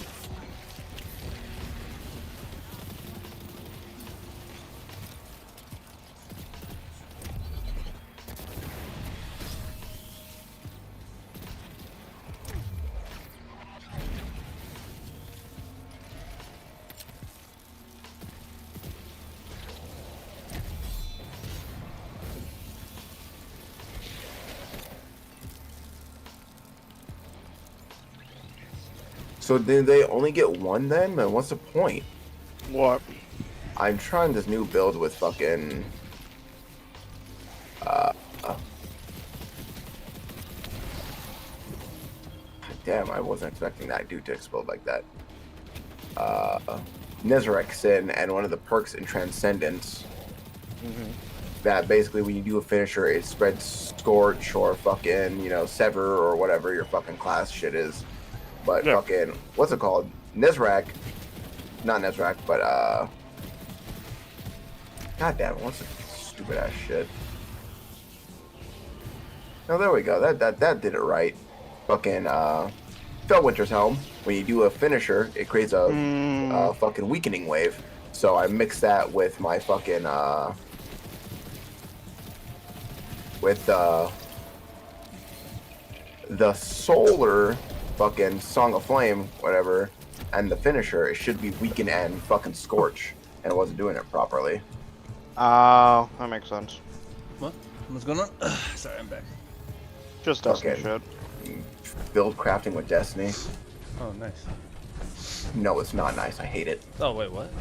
So did they only get one then? Man, what's the point? What? I'm trying this new build with fucking. Damn, I wasn't expecting that dude to explode like that. Nezarec Sin, and one of the perks in Transcendence. That basically when you do a finisher, it spreads Scorch or fucking, you know, Sever or whatever your fucking class shit is. But Yeah. fucking, what's it called? Nezrak. Not Nezrak, but God damn it, what's the stupid ass shit? Oh, there we go. That did it right. Fucking Fellwinter's Helm. When you do a finisher, it creates a fucking weakening wave. So I mixed that with my fucking with the solar fucking Song of Flame, whatever, and the finisher. It should be weaken and fucking scorch, and it wasn't doing it properly. Oh, that makes sense. What? What's going on? Sorry, I'm back. Just Destiny Okay. shit. Build crafting with Destiny. Oh, nice. No, it's not nice. I hate it. Oh, wait, what?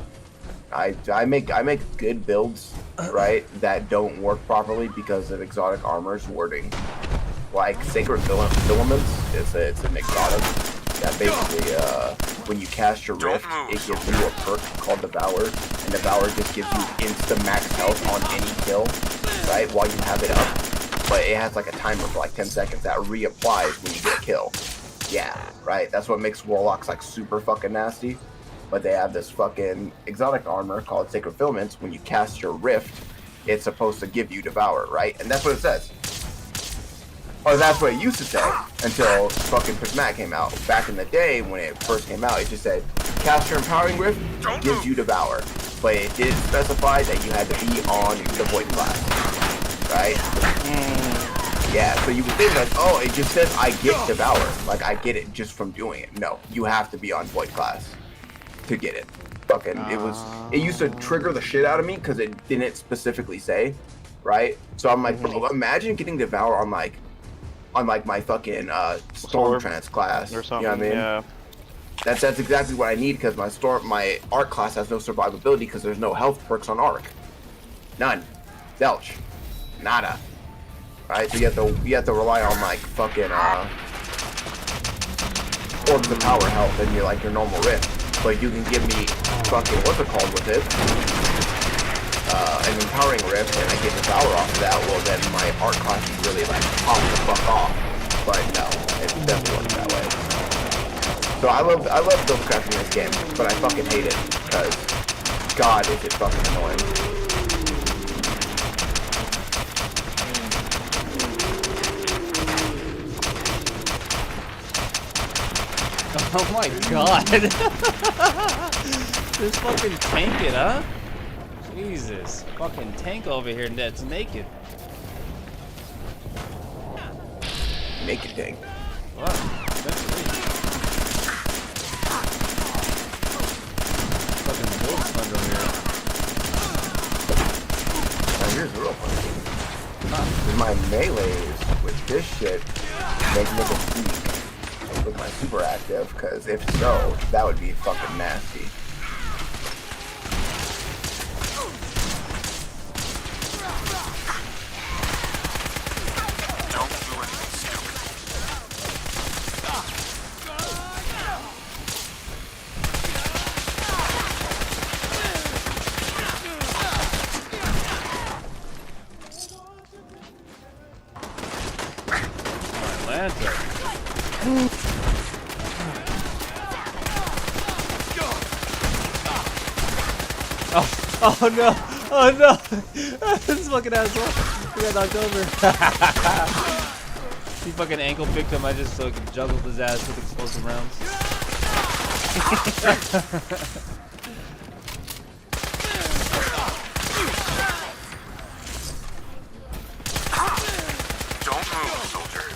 I make good builds, right, that don't work properly because of exotic armor's wording. Like Sacred Filaments, it's an exotic that basically, when you cast your Rift, it gives you a perk called Devour, and Devour just gives you insta max health on any kill, right, while you have it up. But it has like a timer for like 10 seconds that reapplies when you get a kill. Yeah, right, that's what makes Warlocks like super fucking nasty. But they have this fucking exotic armor called Sacred Filaments. When you cast your Rift, it's supposed to give you Devour, right? And that's what it says. Or that's what it used to say until fucking Prismatic came out. Back in the day when it first came out, it just said, cast your Empowering Rift, gives you Devour. But it did specify that you had to be on the Void class, right? Yeah, so you would think like, oh, it just says I get Devour. Like, I get it just from doing it. No, you have to be on Void class to get it. Fucking, it used to trigger the shit out of me because it didn't specifically say, right? So I'm like, bro, imagine getting Devour on like my fucking Storm Trance class. Or something, you know what I mean? yeah. That's exactly what I need because my Arc class has no survivability because there's no health perks on Arc. None. Zelch. Nada. Right? So you have to rely on like fucking Orbs of Power health and your normal Rift. But you can give me fucking what's it called with it? An Empowering Rift and I get Devour off of that, well then my Arc class is really like pop the fuck off. But no, it definitely works that way. So I love build crafting in this game, but I fucking hate it because God is it fucking annoying. Oh my god! This fucking tank it, huh? Jesus. Fucking tank over here that's naked. Naked tank. Wow. That's great. Fucking build sponge over here. Now here's the real fun. My melees with this shit make me speak with my super active, because if so, that would be fucking nasty. Oh no! Oh no! This fucking asshole! We got knocked over. He fucking ankle picked him. I just fucking juggled his ass with explosive rounds. Don't move, soldier.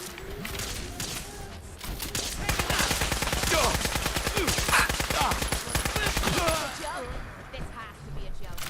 This has to be a joke.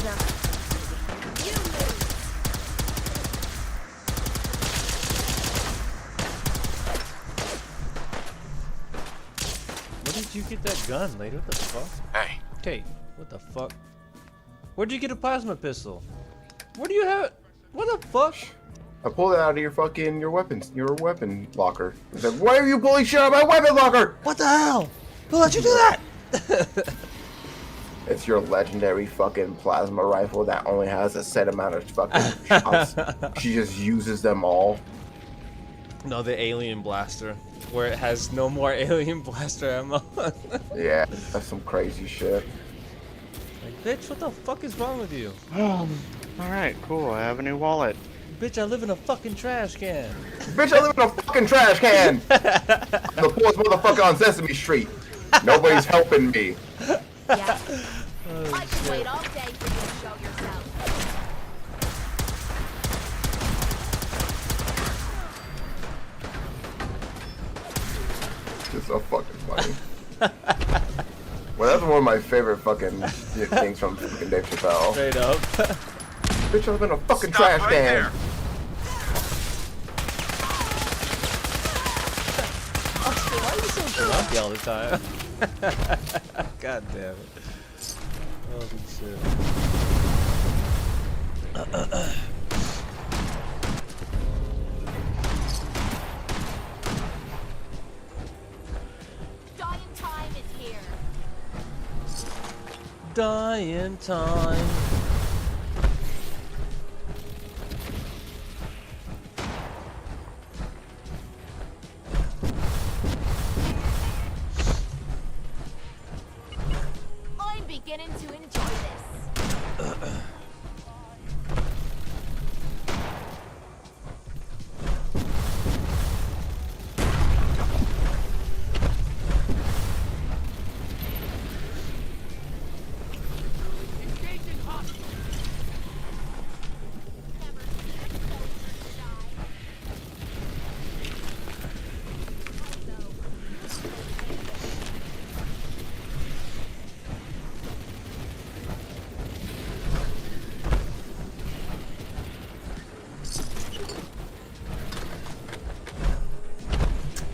them. You lose. Where did you get that gun, lady? What the fuck? Hey, Okay, what the fuck? Where'd you get a plasma pistol? Where do you have it? What the fuck? I pulled it out of your weapon locker. He's like, why are you pulling shit out of my weapon locker? What the hell? Who let you do that? It's your legendary fucking plasma rifle that only has a set amount of fucking shots. She just uses them all. No, the alien blaster, where it has no more alien blaster ammo. Yeah, that's some crazy shit. Like, bitch, what the fuck is wrong with you? Alright, cool. I have a new wallet. Bitch, I live in a fucking trash can. Bitch, I live in a fucking trash can! I'm the poorest motherfucker on Sesame Street. Nobody's helping me. Yeah. I could wait all day for you to show yourself. It's so fucking funny. Well, that's one of my favorite fucking things from fucking Dave Chappelle. Straight up. Bitch, I live in a fucking stop trash right can. there. Why are you so grumpy all the time? God damn it. Holy shit. Dying time is here. Dying time. I'm beginning to enjoy this.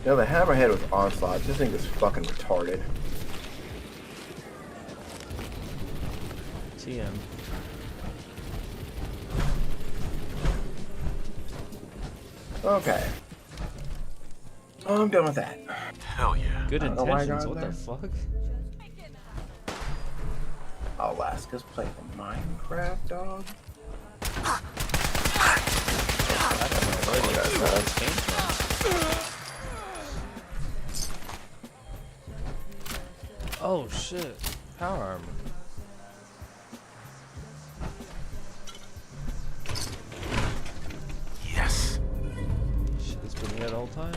You know, the Hammerhead with Onslaught, this thing is fucking retarded. TM. Okay. Oh, I'm done with that. Hell yeah. Good I don't know why I intentions, got what there. the fuck? Alaska's playing Minecraft, dog. I don't know where these came from. Oh shit. Power armor. Yes. Shit, it's been here the whole time.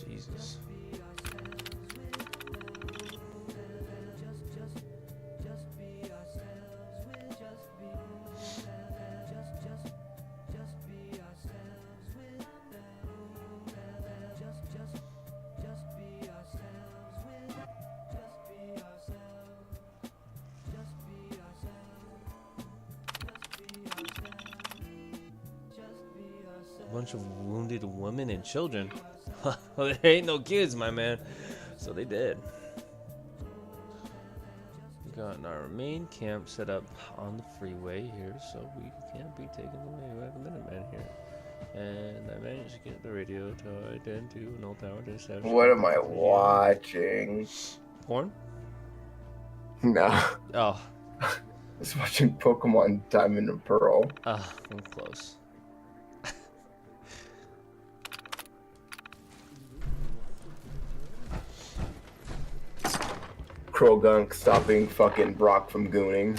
Jesus. A bunch of wounded women and children. Well, there ain't no kids, my man. So they did. We got our main camp set up on the freeway here, so we can't be taken away. We have a Minuteman here. And I managed to get the radio tied into an old tower to establish. What am I watching? Porn? No. Oh. was watching Pokemon Diamond and Pearl. I'm close. Krogunk stopping fucking Brock from gooning.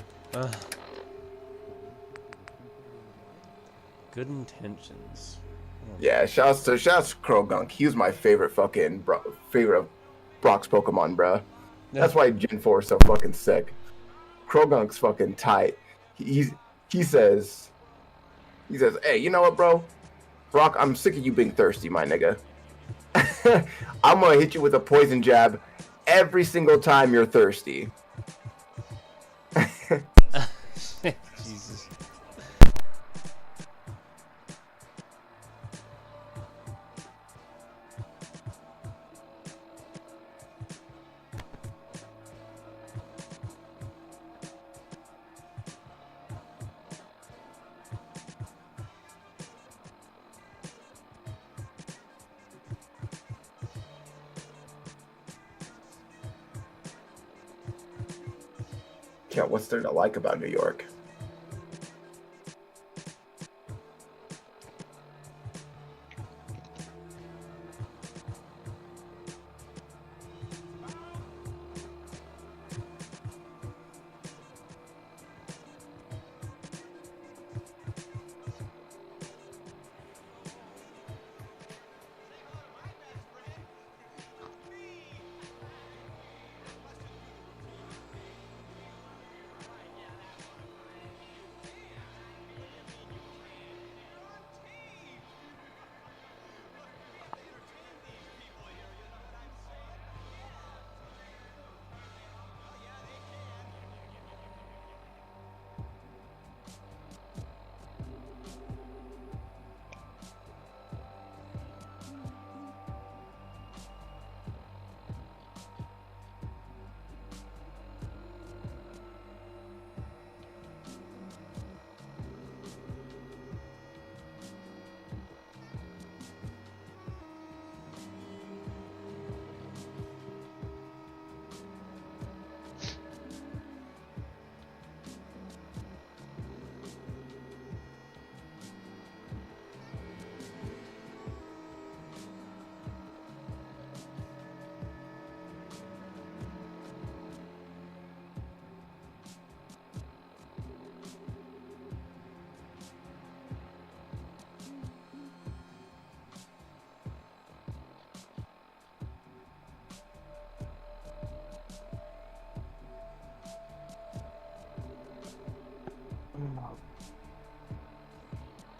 Good intentions. Yeah, shouts to Krogunk. He was my favorite favorite of Brock's Pokemon, bruh. That's why Gen 4 is so fucking sick. Krogunk's fucking tight. He says, hey, you know what, bro? Brock, I'm sick of you being thirsty, my nigga. I'm gonna hit you with a poison jab every single time you're thirsty. Jesus. Yeah, what's there to like about New York?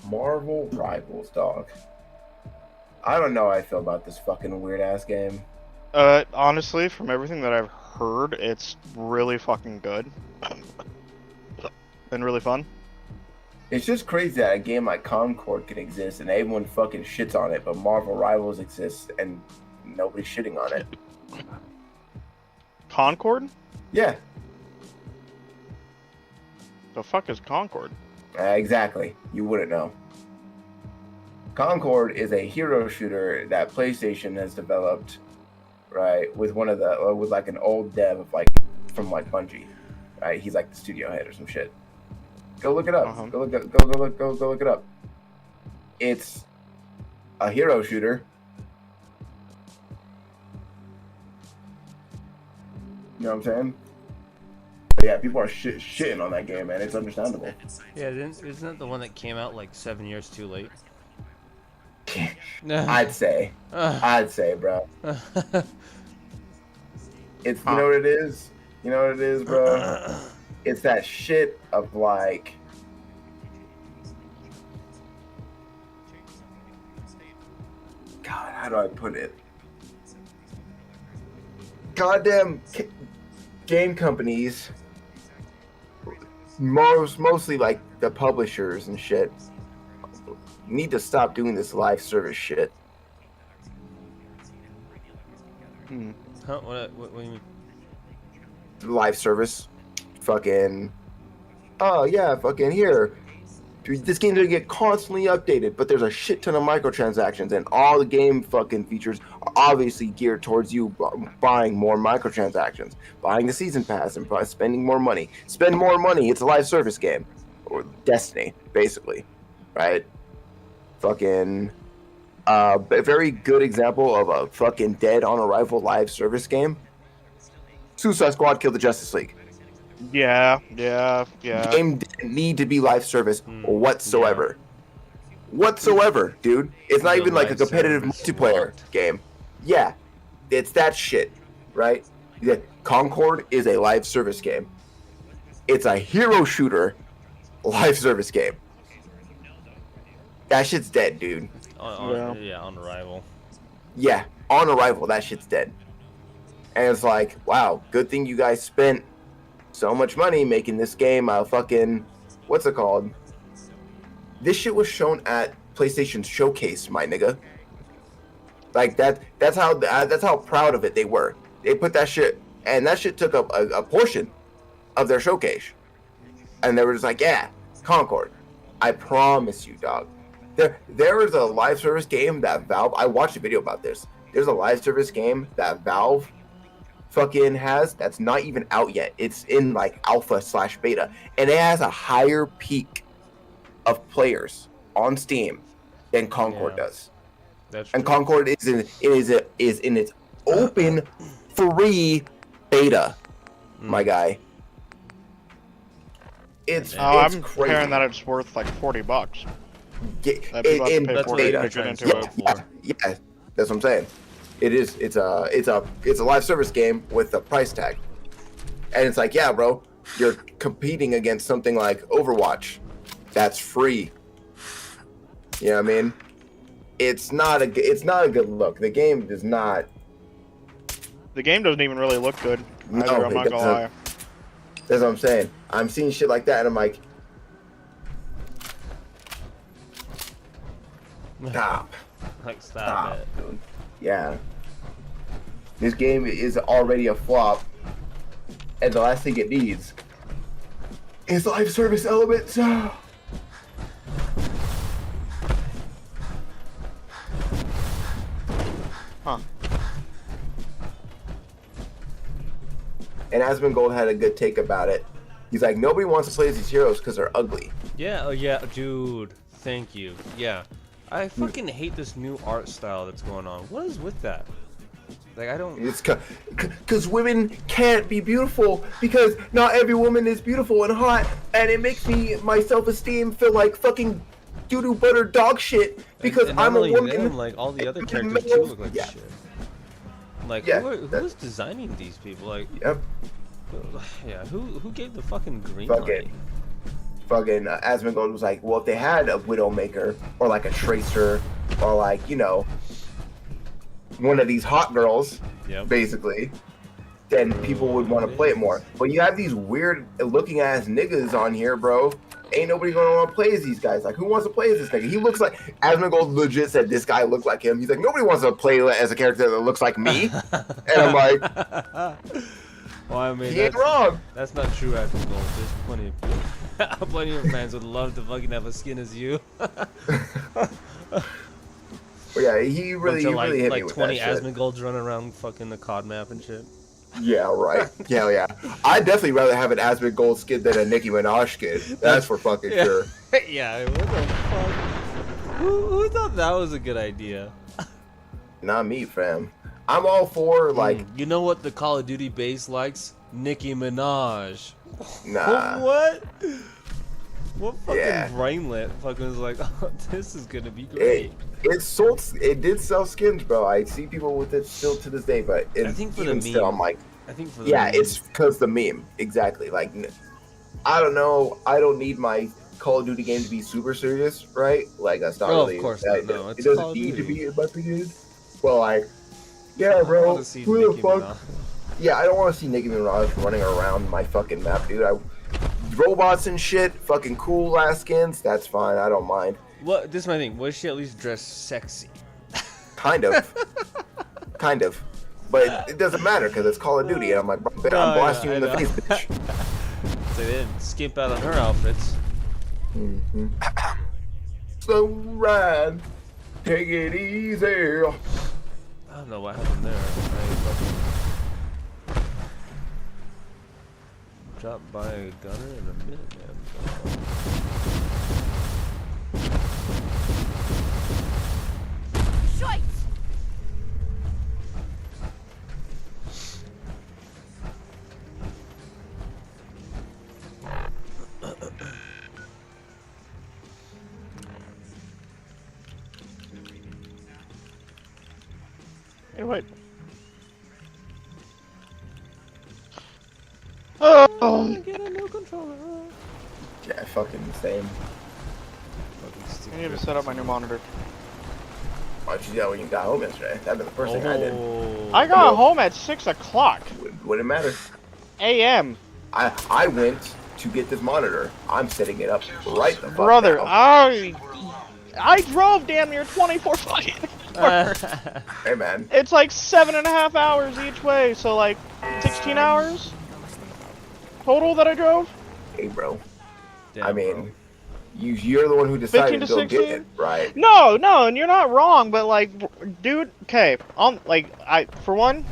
Marvel Rivals, dog. I don't know how I feel about this fucking weird ass game. Honestly, from everything that I've heard, it's really fucking good. And really fun. It's just crazy that a game like Concord can exist and everyone fucking shits on it, but Marvel Rivals exists and nobody's shitting on it. Concord? Yeah. The fuck is Concord? Exactly. You wouldn't know. Concord is a hero shooter that PlayStation has developed, right, with with like an old dev of from Bungie, right? He's like the studio head or some shit. Go look it up. Uh-huh. Go look it up. It's a hero shooter. You know what I'm saying? But yeah, people are shitting on that game, man. It's understandable. Yeah, isn't that the one that came out like 7 years too late? I'd say, bro. It's you know what it is. You know what it is, bro. It's that shit of like. God, how do I put it? Goddamn game companies, mostly like the publishers and shit, need to stop doing this live service shit. Huh? What do you mean? Live service, fucking. Oh yeah, fucking here. Dude, this game's gonna get constantly updated, but there's a shit ton of microtransactions, and all the game fucking features are obviously geared towards you buying more microtransactions, buying the season pass, and spending more money. Spend more money. It's a live service game, or Destiny, basically, right? Fucking, a very good example of a fucking dead on arrival live service game. Suicide Squad killed the Justice League. Yeah. Game didn't need to be live service whatsoever. Whatsoever, dude. It's not even like a competitive multiplayer game. Yeah, it's that shit, right? Yeah, Concord is a live service game. It's a hero shooter live service game. That shit's dead, dude. On arrival. Yeah, on arrival, that shit's dead. And it's like, wow, good thing you guys spent so much money making this game a fucking, what's it called? This shit was shown at PlayStation's showcase, my nigga. Like that's how proud of it they were. They put that shit, and that shit took up a portion of their showcase. And they were just like, yeah, Concord, I promise you, dog. There is a live service game that Valve, I watched a video about this. There's a live service game that Valve fucking has that's not even out yet. It's in like alpha/beta, and it has a higher peak of players on Steam than Concord does. That's and true. Concord is in its open free beta, my guy. It's I'm crazy. hearing that it's worth like $40. That In people have to pay that's what $40 they're to get trying into to it. go for. Yeah, that's what I'm saying. It's a live service game with a price tag, and it's like, yeah, bro, you're competing against something like Overwatch, that's free. You know what I mean? It's not a good look. The game does not. The game doesn't even really look good. No, Either, I'm it not gonna lie. That's what I'm saying. I'm seeing shit like that, and I'm like, stop. Like, stop it. Dude. Yeah. This game is already a flop, and the last thing it needs is live service elements. Huh. And Asmongold had a good take about it. He's like, nobody wants to play as these heroes because they're ugly. Yeah, oh yeah, dude. Thank you. Yeah. I fucking hate this new art style that's going on. What is with that? Like, I don't... It's because women can't be beautiful because not every woman is beautiful and hot, and it makes my self-esteem feel like fucking doo-doo butter dog shit because and I'm not a only woman. them, like, all the other and characters too males- look like yeah. shit. Like, Yeah, who's designing these people? Like, Yep. yeah, who gave the fucking green Fuck light? Fucking Asmongold was like, well, if they had a Widowmaker or like a Tracer or like, you know, one of these hot girls, Yep. basically, then people would want to play it more. But you have these weird looking ass niggas on here, bro. Ain't nobody gonna want to play as these guys. Like, who wants to play as this nigga? He looks like Asmongold legit said this guy looked like him. He's like, nobody wants to play as a character that looks like me. And I'm like, well, I mean, he ain't wrong. That's not true, Asmongold. There's plenty of fans would love to fucking have a skin as you. But yeah, he really hit me like with 20 that shit. Asmongolds running around fucking the COD map and shit. Yeah, right. Yeah, yeah. I'd definitely rather have an Asmongold skin than a Nicki Minaj skin. That's for fucking sure. Yeah, what the fuck? Who thought that was a good idea? Not me, fam. I'm all for, like, You know what the Call of Duty base likes? Nicki Minaj. nah. What? What fucking Yeah. brainlet fucking was like, oh, this is gonna be great. It did sell skins, bro. I see people with it still to this day, but I think for the even still, meme. I'm like, I think for the yeah, meme. it's because the meme. Exactly. Like, I don't know. I don't need my Call of Duty game to be super serious, right? Like, that's not Oh, of really. course that, not, no, it it's Call doesn't of need to Duty. be, in my opinion. Well, like, yeah, I bro. wanna see Who the Nicki fuck? Minaj. Yeah, I don't want to see Nicki Minaj running around my fucking map, dude. Robots and shit, fucking cool ass skins. That's fine. I don't mind. What? This is my thing. Was she at least dressed sexy? Kind of. Kind of. But it doesn't matter because it's Call of Duty, and I'm like, bro, I'm blasting you in the face, bitch. So they didn't skimp out on her outfits. Mm-hmm. So ride, take it easy. I don't know what happened there. I fucking dropped by a gunner in a minute, man. Shite! Hey, wait. Oh! Get a new controller. Yeah, fucking same. I need to set up my new monitor. Why'd you do that when you got home yesterday? That'd be the first thing I did. I got home at 6 o'clock Wouldn't matter. a.m. I went to get this monitor. I'm setting it up right the fuck Brother, now. I drove damn near 24 fucking hours. Hey, man. It's like 7.5 hours each way, so like 16 hours total that I drove. Hey, bro. Damn, I mean, bro. you're the one who 15 decided to to go 16? get it, right? No, and you're not wrong, but like, dude, okay, for one,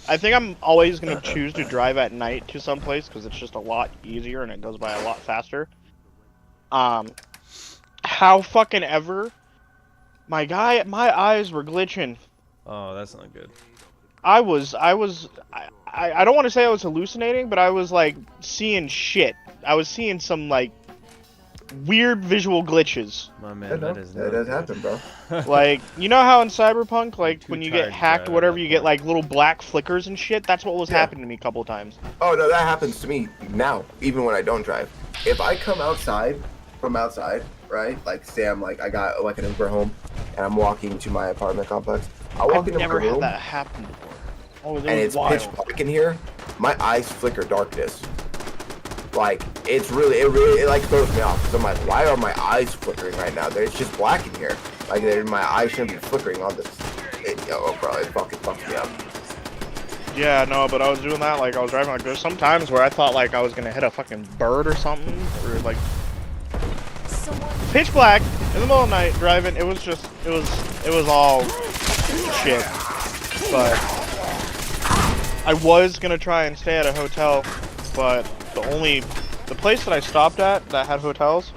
I think I'm always gonna choose to drive at night to some place because it's just a lot easier and it goes by a lot faster. How fucking ever, my eyes were glitching. Oh, that's not good. I don't want to say I was hallucinating, but I was like seeing shit. I was seeing some like weird visual glitches. My man, that is not does good. happen, bro. Like, you know how in Cyberpunk, like when you get tired to hacked or drive whatever, at you that get point. like little black flickers and shit? That's what was Yeah. happening to me a couple of times. Oh, no, that happens to me now, even when I don't drive. If I come from outside, right? Like, say I got like an Uber home, and I'm walking to my apartment complex. I walk I've into never my had room, that happen before. Oh, that and was it's wild. pitch black in here. My eyes flicker darkness. Like, it really like throws me off. Cause I'm like, why are my eyes flickering right now? It's just black in here. Like, my eyes shouldn't be flickering on this. Oh, bro, it fucking fucks me up. Yeah, no, but I was doing that, like, I was driving, like, there's some times where I thought, like, I was gonna hit a fucking bird or something, or, like, pitch black, in the middle of the night, driving, it was all shit, but I was gonna try and stay at a hotel, but the place that I stopped at that had hotels,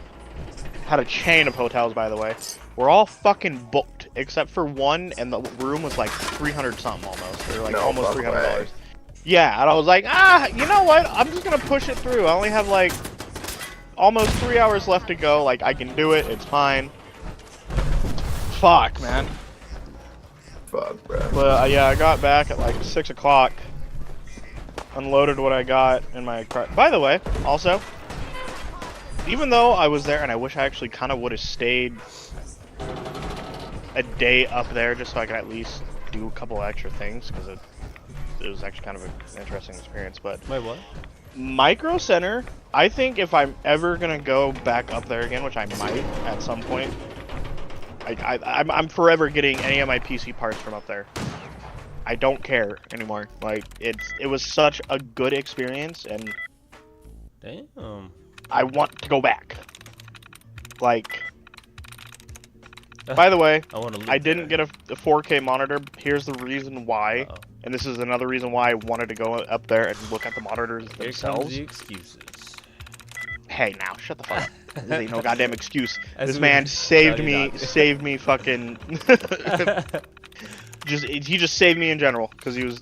had a chain of hotels, by the way, were all fucking booked, except for one, and the room was like 300 something almost. They were like No almost fuck $300. way. Yeah, and I was like, you know what? I'm just gonna push it through. I only have like almost 3 hours left to go. Like, I can do it. It's fine. Fuck, man. Fuck, bro. But yeah, I got back at like 6 o'clock. Unloaded what I got in my car. By the way, also, even though I was there, and I wish I actually kind of would have stayed a day up there just so I could at least do a couple extra things, because it was actually kind of an interesting experience. But Wait, what? Micro Center, I think if I'm ever gonna go back up there again, which I might at some point, I'm forever getting any of my PC parts from up there. I don't care anymore. Like, it was such a good experience, and Damn. I want to go back. Like, by the way, I didn't get a 4K monitor. Here's the reason why, and this is another reason why I wanted to go up there and look at the monitors Here comes themselves. the excuses. Hey, now shut the fuck up. This ain't no goddamn excuse. As This we- man saved No, me. you're not. Saved me fucking. He just saved me in general because he was,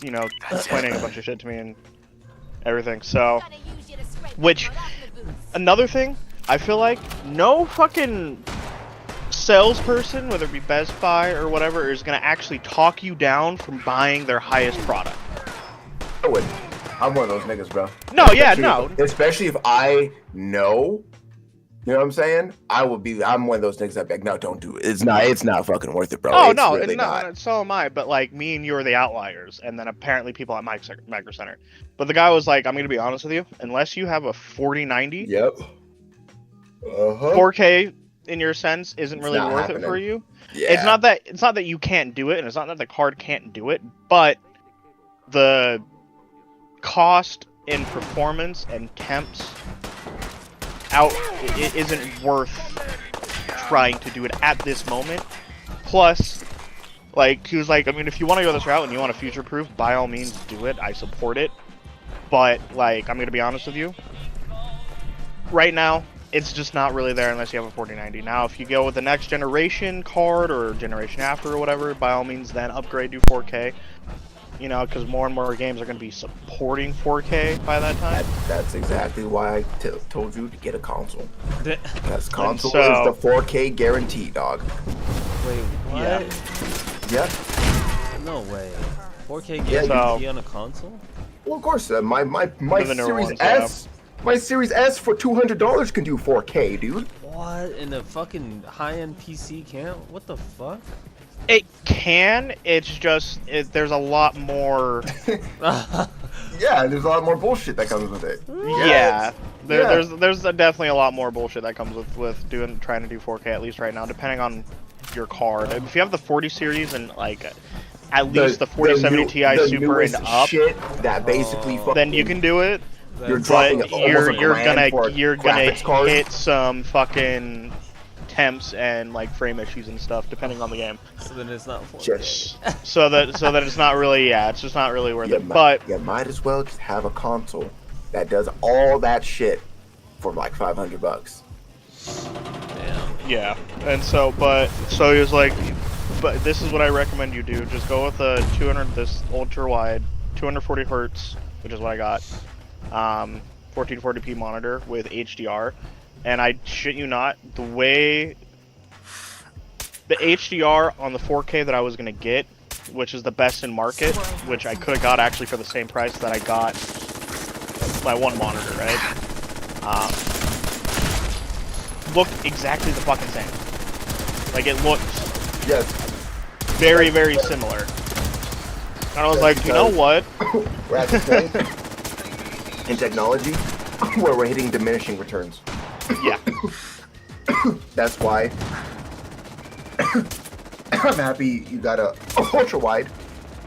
explaining a bunch of shit to me and everything. So, which another thing, I feel like no fucking salesperson, whether it be Best Buy or whatever, is gonna actually talk you down from buying their highest product. I wouldn't. I'm one of those niggas, bro. No, yeah, no. Especially if I know, you know what I'm saying? I'm one of those niggas that be like, no, don't do it. It's not fucking worth it, bro. Oh, It's no, really no, not. so am I. But like, me and you are the outliers, and then apparently people at Micro Center. But the guy was like, I'm gonna be honest with you, unless you have a 4090, Yep. 4K in your sense isn't really not worth it for happening. you. Yeah. It's not that you can't do it, and it's not that the card can't do it, but the cost in performance and temps it isn't worth trying to do it at this moment. Plus, like, he was like, I mean, if you want to go this route and you want to future-proof, by all means do it. I support it. But, like, I'm going to be honest with you. Right now, it's just not really there unless you have a 4090. Now, if you go with the next generation card or generation after or whatever, by all means then upgrade to 4K. You know, because more and more games are going to be supporting 4K by that time. That's exactly why I told you to get a console. Because console so, is the 4K guarantee, dog. Wait, what? Yep. No way. 4K Yeah, guarantee on a console? Well, of course. My Series ones, S, my Series S for $200 can do 4K, dude. What? And a fucking high-end PC can't? What the fuck? It can. It's just there's a lot more. Yeah, there's a lot more bullshit that comes with it. Yeah. There's definitely a lot more bullshit that comes with trying to do 4K at least right now, depending on your card. If you have the 40 series and like at least the 4070 Ti Super and up, shit that basically then you can do it. You're dropping But you're gonna hit some fucking temps and like frame issues and stuff depending on the game. So then it's not 4K. So that it's not really it's just not really worth it. But you might as well just have a console that does all that shit for like $500. Damn. Yeah, and so he was like, but this is what I recommend you do. Just go with the this ultra wide 240 hertz, which is what I got. 1440p monitor with HDR, and I shit you not, the way the HDR on the 4K that I was gonna get, which is the best in market, which I could have got actually for the same price that I got my one monitor, right? Looked exactly the fucking same. Like it looked very, very similar. And I was like, you know what? We're at the point in technology where we're hitting diminishing returns. Yeah. That's why I'm happy you got a ultra wide,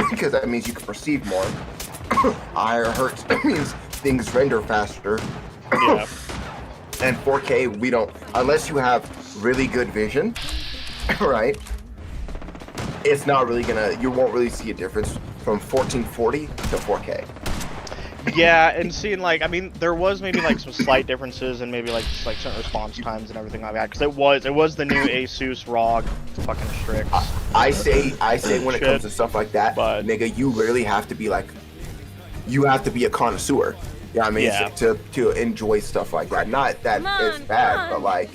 because that means you can perceive more. Higher hertz means things render faster. Yeah. And 4K, we don't, unless you have really good vision, right? It's not really you won't really see a difference from 1440 to 4K. Yeah, and seeing like, I mean, there was maybe like some slight differences and maybe like just like certain response times and everything like that, because it was the new Asus ROG fucking Strix. I say when it comes to stuff like that, but, nigga, you really have to be like, you have to be a connoisseur. You know what I mean? Yeah. To enjoy stuff like that. Not that it's bad, but like,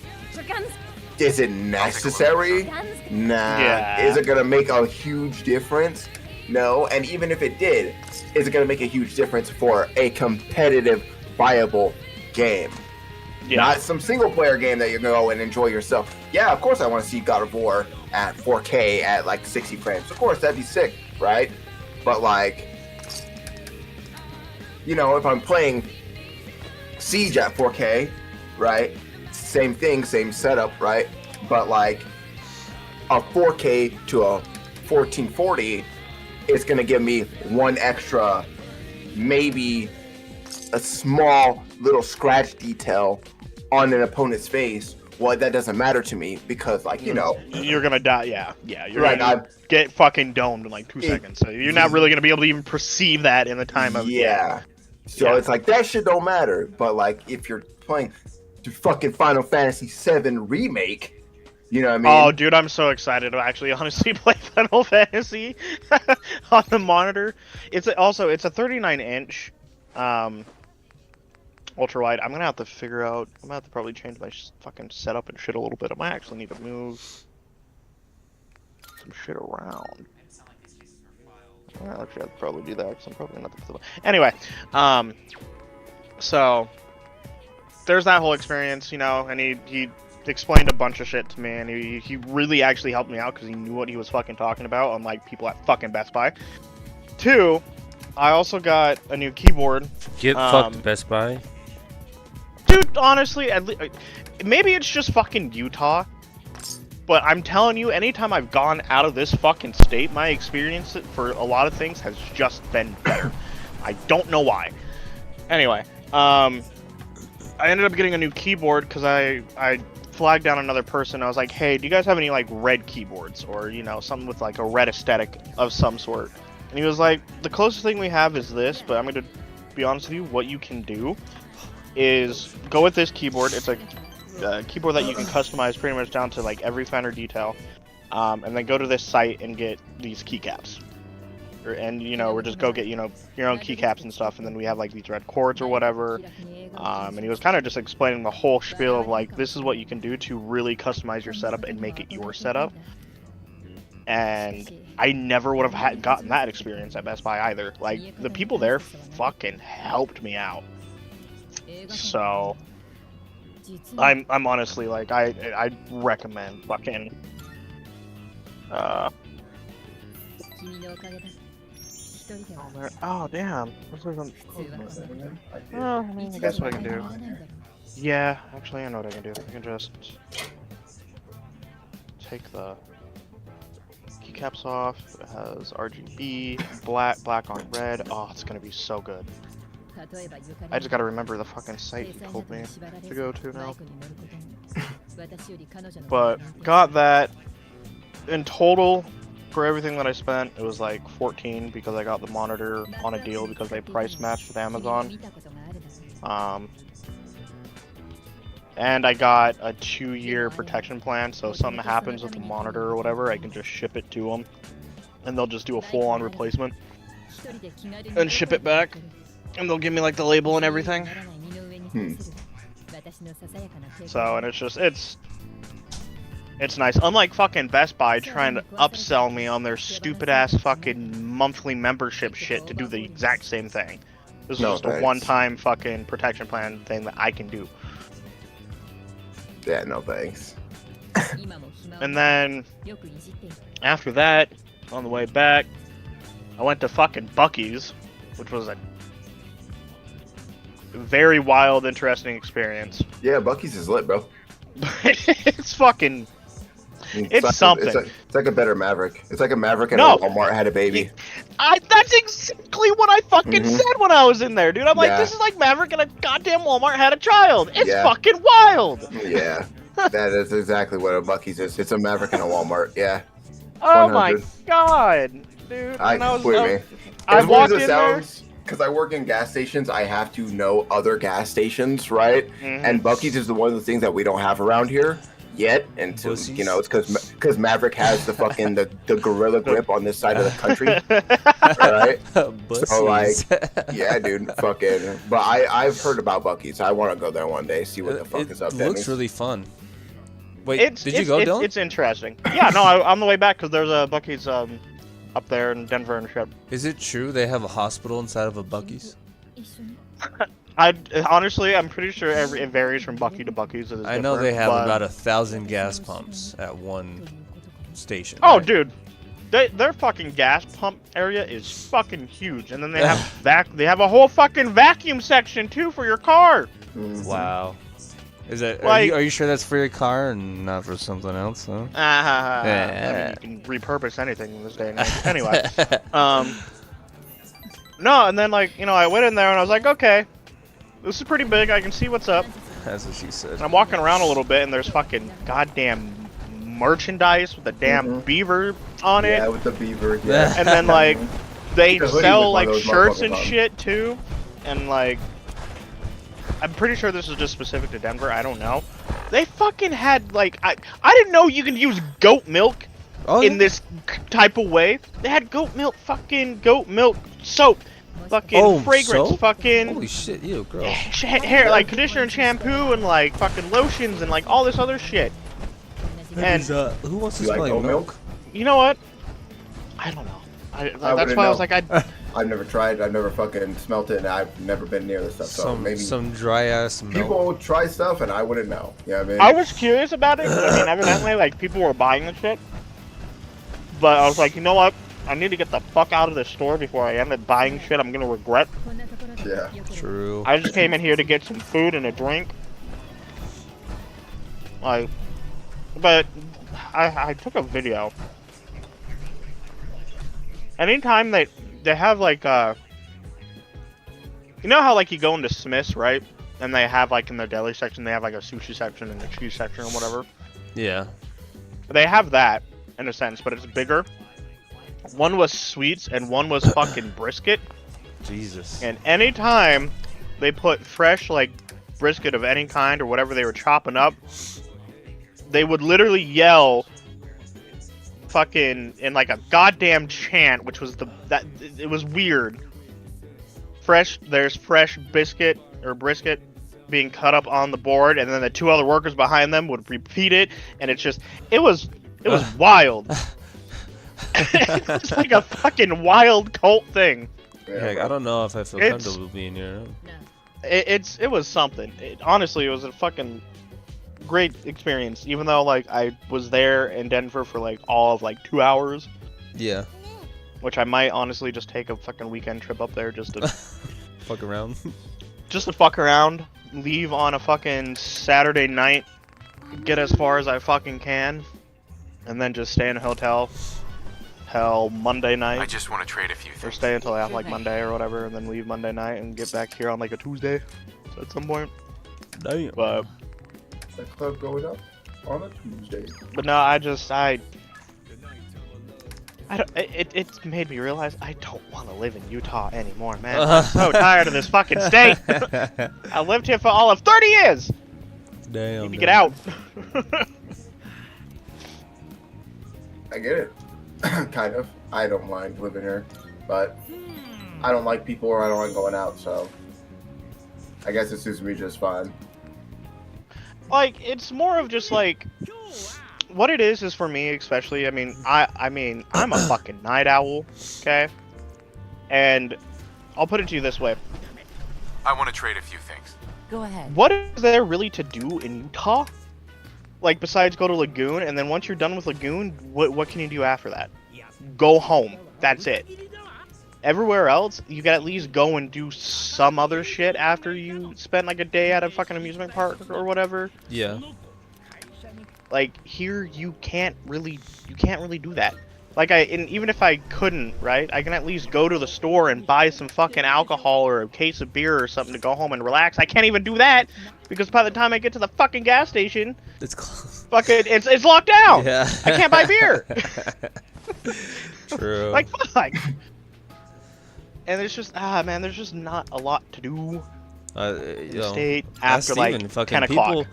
is it necessary? Nah. Yeah. Is it gonna make a huge difference? No. And even if it did, is it gonna make a huge difference for a competitive, viable game? Yeah. Not some single player game that you go and enjoy yourself. Yeah, of course I want to see God of War at 4K at like 60 frames. Of course, that'd be sick, right? But like, you know, if I'm playing Siege at 4K, right? Same thing, same setup, right? But like a 4K to a 1440, it's gonna give me one extra, maybe a small little scratch detail on an opponent's face. Well, that doesn't matter to me because, like, you know, you're gonna die. Yeah, you're right, gonna get fucking domed in like 2 seconds. So you're not really gonna be able to even perceive that in the time of So it's like that shit don't matter. But like, if you're playing the fucking Final Fantasy VII remake, you know what I mean? Oh, dude, I'm so excited to actually honestly play Final Fantasy on the monitor. It's a 39-inch ultra wide. I'm gonna have to figure out. I'm gonna have to probably change my fucking setup and shit a little bit. I might actually need to move some shit around. Well, actually, I'd probably do that because I'm probably not the. Anyway, so there's that whole experience, you know, and he explained a bunch of shit to me, and he really actually helped me out because he knew what he was fucking talking about, unlike people at fucking Best Buy. 2, I also got a new keyboard. Get fucked, Best Buy. Dude, honestly, maybe it's just fucking Utah, but I'm telling you, anytime I've gone out of this fucking state, my experience for a lot of things has just been better. I don't know why. Anyway, I ended up getting a new keyboard because I flagged down another person. I was like, hey, do you guys have any like red keyboards or something with like a red aesthetic of some sort? And he was like, the closest thing we have is this, but I'm going to be honest with you, what you can do is go with this keyboard. It's a keyboard that you can customize pretty much down to like every finer detail, and then go to this site and get these keycaps. And or just go get your own keycaps and stuff, and then we have like these red cords or whatever. And he was kind of just explaining the whole spiel of like, this is what you can do to really customize your setup and make it your setup. And I never would have gotten that experience at Best Buy either. Like, the people there fucking helped me out. So I'm honestly like, I recommend fucking oh damn. Well, I mean, I guess what I can do. Yeah, actually I know what I can do. I can just take the keycaps off. It has RGB, black on red. Oh, it's gonna be so good. I just gotta remember the fucking site he told me to go to now. But got that. In total, for everything that I spent, it was like 14 because I got the monitor on a deal because they price matched with Amazon. And I got a 2-year protection plan, so if something happens with the monitor or whatever, I can just ship it to them, and they'll just do a full-on replacement and ship it back, and they'll give me like the label and everything. So, and it's nice. Unlike fucking Best Buy trying to upsell me on their stupid ass fucking monthly membership shit to do the exact same thing. This is just a one-time fucking protection plan thing that I can do. Yeah, no thanks. And then after that, on the way back, I went to fucking Buc-ee's, which was a very wild, interesting experience. Yeah, Buc-ee's is lit, bro. It's fucking... It's something. It's like a better Maverick. It's like a Maverick and a Walmart had a baby. That's exactly what I fucking said when I was in there, dude. I'm like, this is like Maverick and a goddamn Walmart had a child. It's fucking wild. Yeah, that is exactly what a Buc-ee's is. It's a Maverick and a Walmart. Yeah. Oh 100. My god, dude. I walked in there. Because I work in gas stations, I have to know other gas stations, right? And Buc-ee's is one of the things that we don't have around here yet, and to, it's because Maverick has the fucking the gorilla grip on this side of the country, right? So like, yeah, dude, fucking. But I've heard about Buc-ee's. I want to go there one day, see what the fuck is up there. It looks really fun. Wait, did you go, Dylan? It's interesting. Yeah, no, on the way back because there's a Buc-ee's up there in Denver and shit. Is it true they have a hospital inside of a Buc-ee's? Honestly, I'm pretty sure it varies from Buc-ee to Buc-ee's. I know they have about 1,000 gas pumps at one station. Oh, right? dude, their fucking gas pump area is fucking huge, and then they have they have a whole fucking vacuum section too for your car. Wow. Is that like, are you sure that's for your car and not for something else? Huh? I mean, you can repurpose anything in this day and age. Anyway, no, and then like I went in there and I was like, okay. This is pretty big. I can see what's up. That's what she said. And I'm walking around a little bit, and there's fucking goddamn merchandise with the damn beaver on it. Yeah, with the beaver. Yeah. And then like they sell like shirts and shit too, and like I'm pretty sure this is just specific to Denver. I don't know. They fucking had like I didn't know you can use goat milk in this type of way. They had goat milk soap. Fucking fragrance, soap? Fucking holy shit, you girl. Hair, like conditioner and shampoo and like fucking lotions and like all this other shit. And who wants to smell like milk? You know what? I don't know. That's why I was like, I've never tried. I've never fucking smelt it, and I've never been near this stuff. So maybe some dry ass milk. People try stuff, and I wouldn't know. Yeah, I mean, I was curious about it. I mean, evidently, like people were buying the shit, but I was like, you know what? I need to get the fuck out of this store before I end up buying shit I'm gonna regret. Yeah. True. I just came in here to get some food and a drink. But I took a video. Anytime they have like you know how like you go into Smith's, right? and they have like in their deli section, they have like a sushi section and a cheese section or whatever. Yeah. They have that in a sense, but it's bigger. One was sweets and one was fucking brisket. Jesus. And anytime they put fresh like brisket of any kind or whatever they were chopping up, they would literally yell fucking in like a goddamn chant, which was it was weird. There's fresh biscuit or brisket being cut up on the board, and then the two other workers behind them would repeat it, and it was wild. It's like a fucking wild cult thing. Heck, I don't know if I feel comfortable being here. It was something. Honestly, it was a fucking great experience. Even though like I was there in Denver for like all of like 2 hours. Yeah. Which I might honestly just take a fucking weekend trip up there just to fuck around. Just to fuck around. Leave on a fucking Saturday night. Get as far as I fucking can. And then just stay in a hotel. Hell, Monday night. I just want to trade a few Or things. stay until I have like Monday or whatever, and then leave Monday night and get back here on like a Tuesday at some point. Damn. But The club going up on a Tuesday. But no, it made me realize I don't want to live in Utah anymore, man. I'm so tired of this fucking state. I lived here for all of 30 years. Damn. Need to get out. I get it. Kind of. I don't mind living here, but I don't like people or I don't like going out, so I guess it suits me just fine. Like, it's more of just like what it is for me especially. I mean, I'm a fucking night owl, okay? And I'll put it to you this way. I want to trade a few things. Go ahead. What is there really to do in Utah? Like, besides go to Lagoon, and then once you're done with Lagoon, what can you do after that? Go home. That's it. Everywhere else, you can at least go and do some other shit after you spend like a day at a fucking amusement park or whatever. Yeah. Like, here you can't really do that. Like, even if I couldn't, right, I can at least go to the store and buy some fucking alcohol or a case of beer or something to go home and relax. I can't even do that because by the time I get to the fucking gas station, it's closed. Fucking, it's locked down. Yeah. I can't buy beer. True. Like, fuck. And there's just, man, there's just not a lot to do in the state after like 10 o'clock.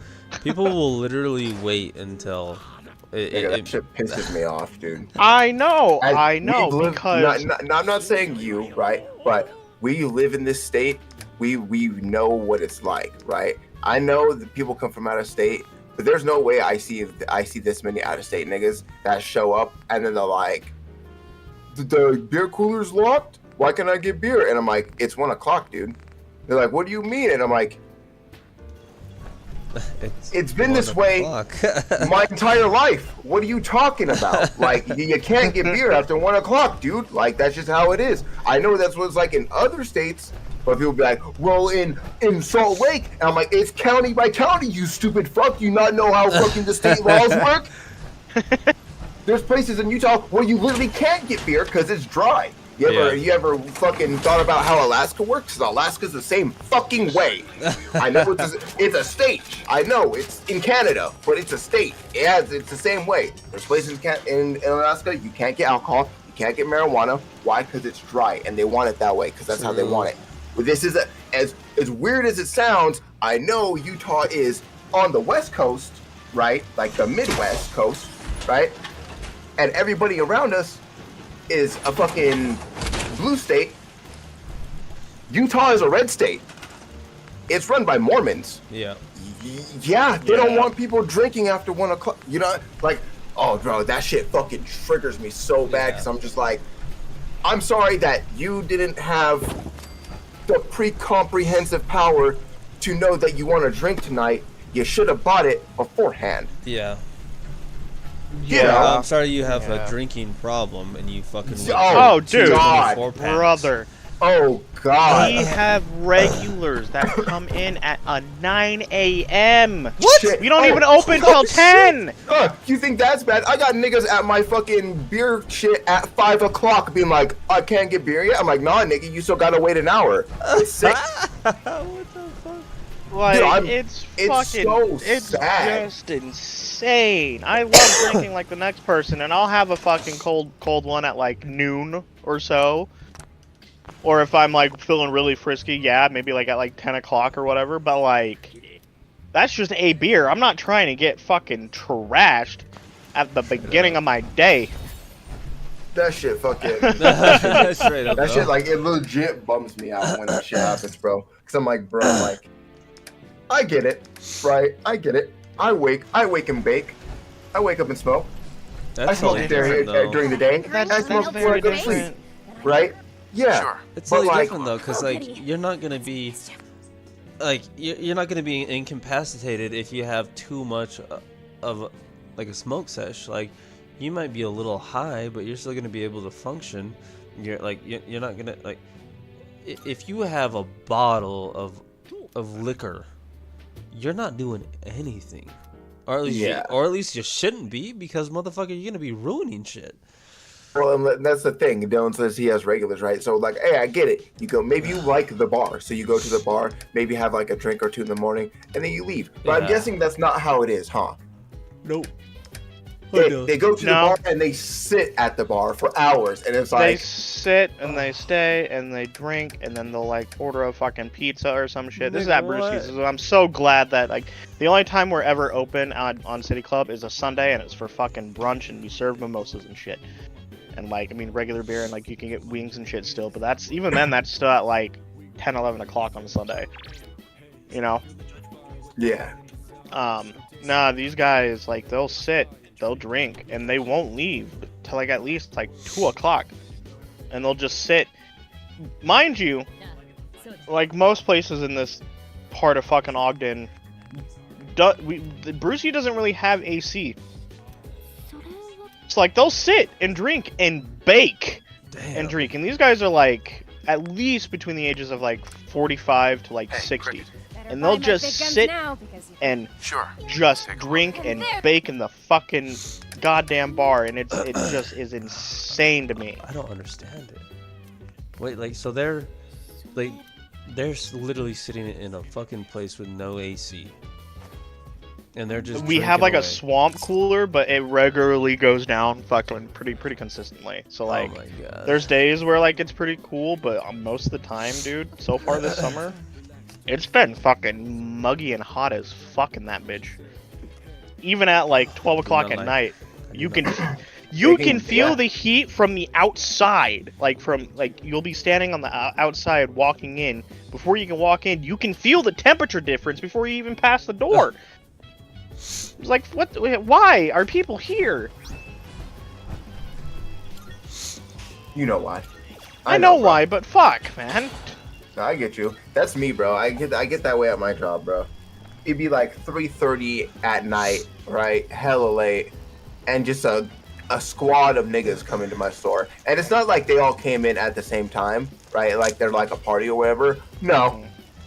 People will literally wait until that shit pisses me off, dude. I know, because I'm not saying you, right? But we live in this state. We know what it's like, right? I know that people come from out of state, but there's no way I see this many out of state niggas that show up and then they're like, the beer cooler's locked? Why can't I get beer? And I'm like, it's 1 o'clock, dude. They're like, what do you mean? And I'm like, it's been this way my entire life. What are you talking about? Like, you can't get beer after 1 o'clock, dude. Like, that's just how it is. I know that's what it's like in other states, but people be like, well, in Salt Lake, and I'm like, it's county by county, you stupid fuck. You not know how fucking the state laws work? There's places in Utah where you literally can't get beer because it's dry. You ever fucking thought about how Alaska works? Because Alaska's the same fucking way. I know it's a state. I know it's in Canada, but it's a state. It's the same way. There's places in Alaska you can't get alcohol, you can't get marijuana. Why? Because it's dry, and they want it that way because that's how they want it. But this is as weird as it sounds. I know Utah is on the West Coast, right? Like the Midwest coast, right? And everybody around us is a fucking blue state. Utah is a red state. It's run by Mormons. Yeah. They don't want people drinking after 1 o'clock. You know, like, oh, bro, that shit fucking triggers me so bad because I'm just like, I'm sorry that you didn't have the pre-comprehensive power to know that you want to drink tonight. You should have bought it beforehand. Yeah. Yeah, I'm sorry you have a drinking problem and you fucking. Oh, dude, brother. Oh God. We have regulars that come in at 9 a.m. What? Shit. We don't even open till 10. You think that's bad? I got niggas at my fucking beer shit at 5 o'clock being like, I can't get beer yet. I'm like, nah, nigga, you still gotta wait an hour. It's sick. What the fuck? Like, Dude, it's so fucking, it's sad. just insane. I love drinking like the next person, and I'll have a fucking cold one at like noon or so. Or if I'm like feeling really frisky, yeah, maybe like at like 10 o'clock or whatever. But like, that's just a beer. I'm not trying to get fucking trashed at the beginning of my day. That shit fucking. Straight up, That bro. shit, like, it legit bums me out when that shit happens, bro. Cause I'm like, bro, like, I get it, right? I get it. I wake and bake. I wake up and smoke. That's I smoke totally during, different, though. during the day. That's I smoke before I very go to sleep, different. right? Yeah. Sure. It's But, totally like- different though, because like you're not gonna be like you're not gonna be incapacitated if you have too much of like a smoke sesh. Like you might be a little high, but you're still gonna be able to function. You're not gonna like if you have a bottle of liquor, you're not doing anything, or at least you shouldn't be, because motherfucker, you're gonna be ruining shit. Well, and that's the thing. Dylan says he has regulars, right? So, like, hey, I get it. You go, maybe you like the bar. So you go to the bar, maybe have like a drink or two in the morning, and then you leave. But I'm Yeah. guessing that's not how it is, huh? Nope. They go to the No. bar and they sit at the bar for hours, and it's They like, sit and they stay and they drink, and then they'll like order a fucking pizza or some shit. This is at Nigga, Brewski's. I'm so glad that like the only time we're ever open on City Club is a Sunday, and it's for fucking brunch, and we serve mimosas and shit. And like, I mean, regular beer, and like you can get wings and shit still, but that's even then that's still at like 10, 11 o'clock on a Sunday. You know? yeah. Nah, these guys like they'll sit, they'll drink, and they won't leave till like at least like 2 o'clock, and they'll just sit. Mind you, like most places in this part of fucking Ogden, Brucey doesn't really have AC. It's like they'll sit and drink and bake and drink, and these guys are like at least between the ages of like 45 to like 60, and they'll just sit and Sure. just Take a drink and bake in the fucking goddamn bar, and it just is insane to me. I don't understand it. Wait, like, so they're literally sitting in a fucking place with no AC, and they're just. We have like drinking a away. swamp cooler, but it regularly goes down fucking pretty consistently. So like, Oh my god. there's days where like it's pretty cool, but most of the time, dude, so far this summer, it's been fucking muggy and hot as fuck in that bitch. Even at like 12 o'clock at night, you can feel the heat from the outside. Like you'll be standing on the outside walking in. Before you can walk in, you can feel the temperature difference before you even pass the door. It's like, what? Why are people here? You know why? I know bro. why, but fuck, man. No, I get you. That's me, bro. I get that way at my job, bro. It'd be like 3:30 at night, right? Hella late, and just a squad of niggas come into my store. And it's not like they all came in at the same time, right? Like they're like a party or whatever. No,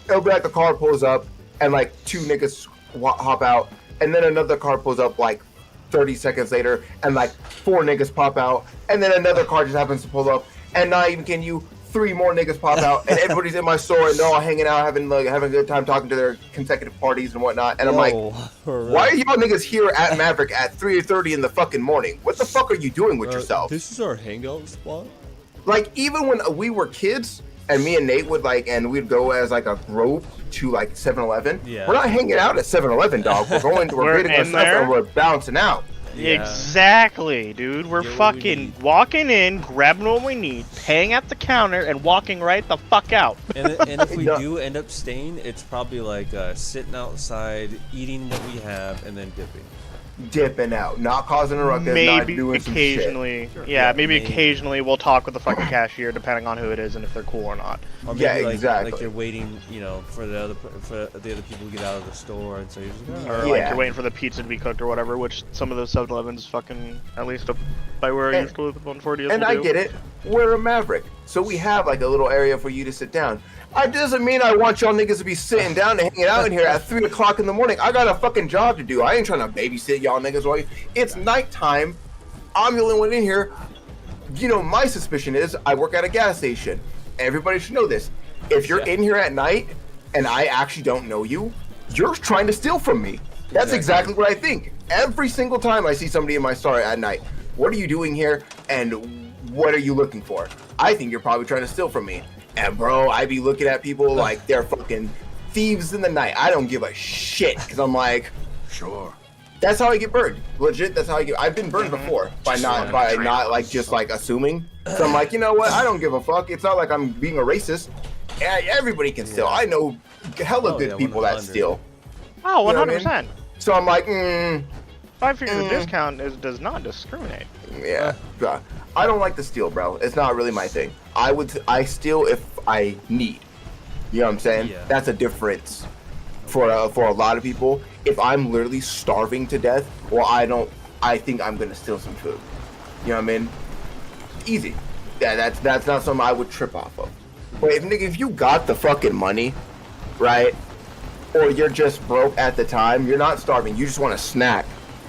it'll be like the car pulls up, and like two niggas hop out, and then another car pulls up like 30 seconds later, and like 4 niggas pop out, and then another car just happens to pull up, and not even can you, 3 more niggas pop out, and everybody's in my store, and they're all hanging out, having a good time talking to their consecutive parties and whatnot. And I'm like, why are y'all niggas here at Maverick at 3:30 in the fucking morning? What the fuck are you doing with yourself? This is our hangout spot. Like, even when we were kids, and me and Nate would like, and we'd go as like a group to like 7-Eleven. Yeah. We're not hanging out at 7-Eleven, dog. We're going to, we're getting our in stuff there. and we're bouncing out. Yeah. Exactly, dude. We're Get what we fucking need. walking in, grabbing what we need, paying at the counter, and walking right the fuck out. And if we No. do end up staying, it's probably like sitting outside, eating what we have, and then dipping. Dipping out, not causing a ruckus, not Maybe doing some shit. occasionally, yeah, Yeah, maybe maybe. occasionally we'll talk with the fucking cashier, depending on who it is and if they're cool or not. Or Yeah, maybe, like, exactly. Like you're waiting, you know, for the other people to get out of the store, and so you're just like, Or "Oh." like Yeah. you're waiting for the pizza to be cooked or whatever, which some of those 7-Elevens fucking, at least up by where I And- used to live with 140s. And I get it. We're a Maverick, so we have like a little area for you to sit down. It doesn't mean I want y'all niggas to be sitting down and hanging out in here at 3 o'clock in the morning. I got a fucking job to do. I ain't trying to babysit y'all niggas while it's nighttime. I'm the only one in here. You know, my suspicion is I work at a gas station. Everybody should know this. If you're Yeah. in here at night, and I actually don't know you, you're trying to steal from me. That's exactly what I think. Every single time I see somebody in my store at night, what are you doing here? And what are you looking for? I think you're probably trying to steal from me. And bro, I be looking at people like they're fucking thieves in the night. I don't give a shit because I'm like, Sure. that's how I get burned. Legit, that's how I get. I've been burned before by not like just like assuming. So I'm like, you know what? I don't give a fuck. It's not like I'm being a racist. Everybody can steal. I know hella good people that steal. Oh, You know what I mean? 100%. So I'm like, 5-figure discount does not discriminate. yeah. I don't like to steal, bro. It's not really my thing. I steal if I need. You know what I'm saying? Yeah. That's a difference for a lot of people. If I'm literally starving to death, well, I think I'm gonna steal some food. You know what I mean? Easy. Yeah, that's not something I would trip off of. But if you got the fucking money, right? Or you're just broke at the time, you're not starving, you just want a snack,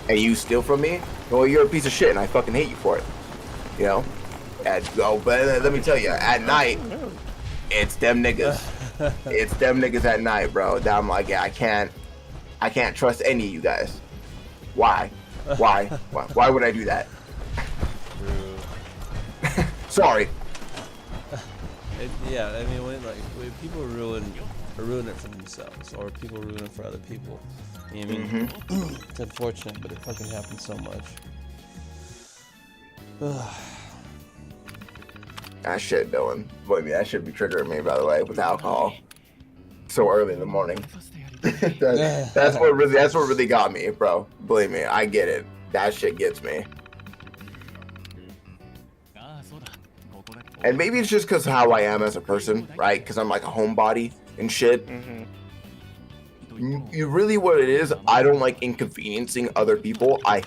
and you steal from me, well, you're a piece of shit, and I fucking hate you for it. You know? But let me tell you, at night, it's them niggas. It's them niggas at night, bro. That I'm like, yeah, I can't trust any of you guys. Why? Why would I do that? Sorry. Yeah, I mean, when people ruin it for themselves, or people ruin it for other people. You know what I mean? It's unfortunate, but it fucking happens so much. That shit, Dylan. Believe me, that should be triggering me, by the way, with alcohol. So early in the morning. that's what really got me, bro. Believe me, I get it. That shit gets me. And maybe it's just because how I am as a person, right? Because I'm like a homebody and shit. You really what it is, I don't like inconveniencing other people. I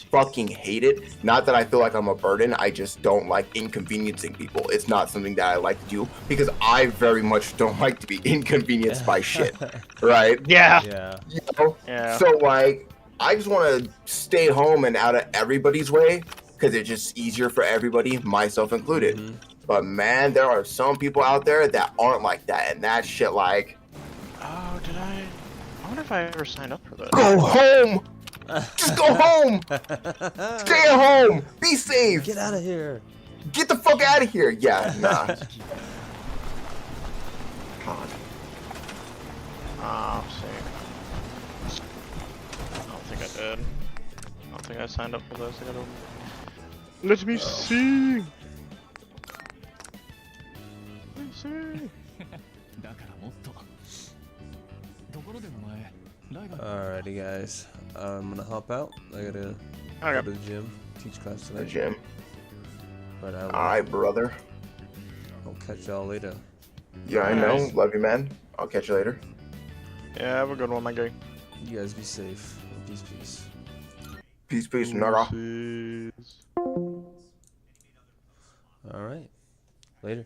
fucking hate it. Not that I feel like I'm a burden, I just don't like inconveniencing people. It's not something that I like to do because I very much don't like to be inconvenienced by shit, right? Yeah. You know? Yeah. So like, I just want to stay home and out of everybody's way because it's just easier for everybody, myself included. But man, there are some people out there that aren't like that, and that shit like, Oh, did I wonder if I ever signed up for this. go home! Just go home! Stay at home! Be safe! Get out of here! Get the fuck out of here! Yeah, nah. God. Ah, see. I don't think I did. I don't think I signed up for this. I gotta... Let me see! Let me see! Alrighty, guys. I'm gonna hop out. I gotta go to the gym, teach class The tonight. gym. But Alright, brother. I'll catch y'all later. Yeah, I know. Love you, man. I'll catch you later. Yeah, have a good one, my guy. You guys be safe. Peace, peace. Peace, nigga. Peace. Alright. Later.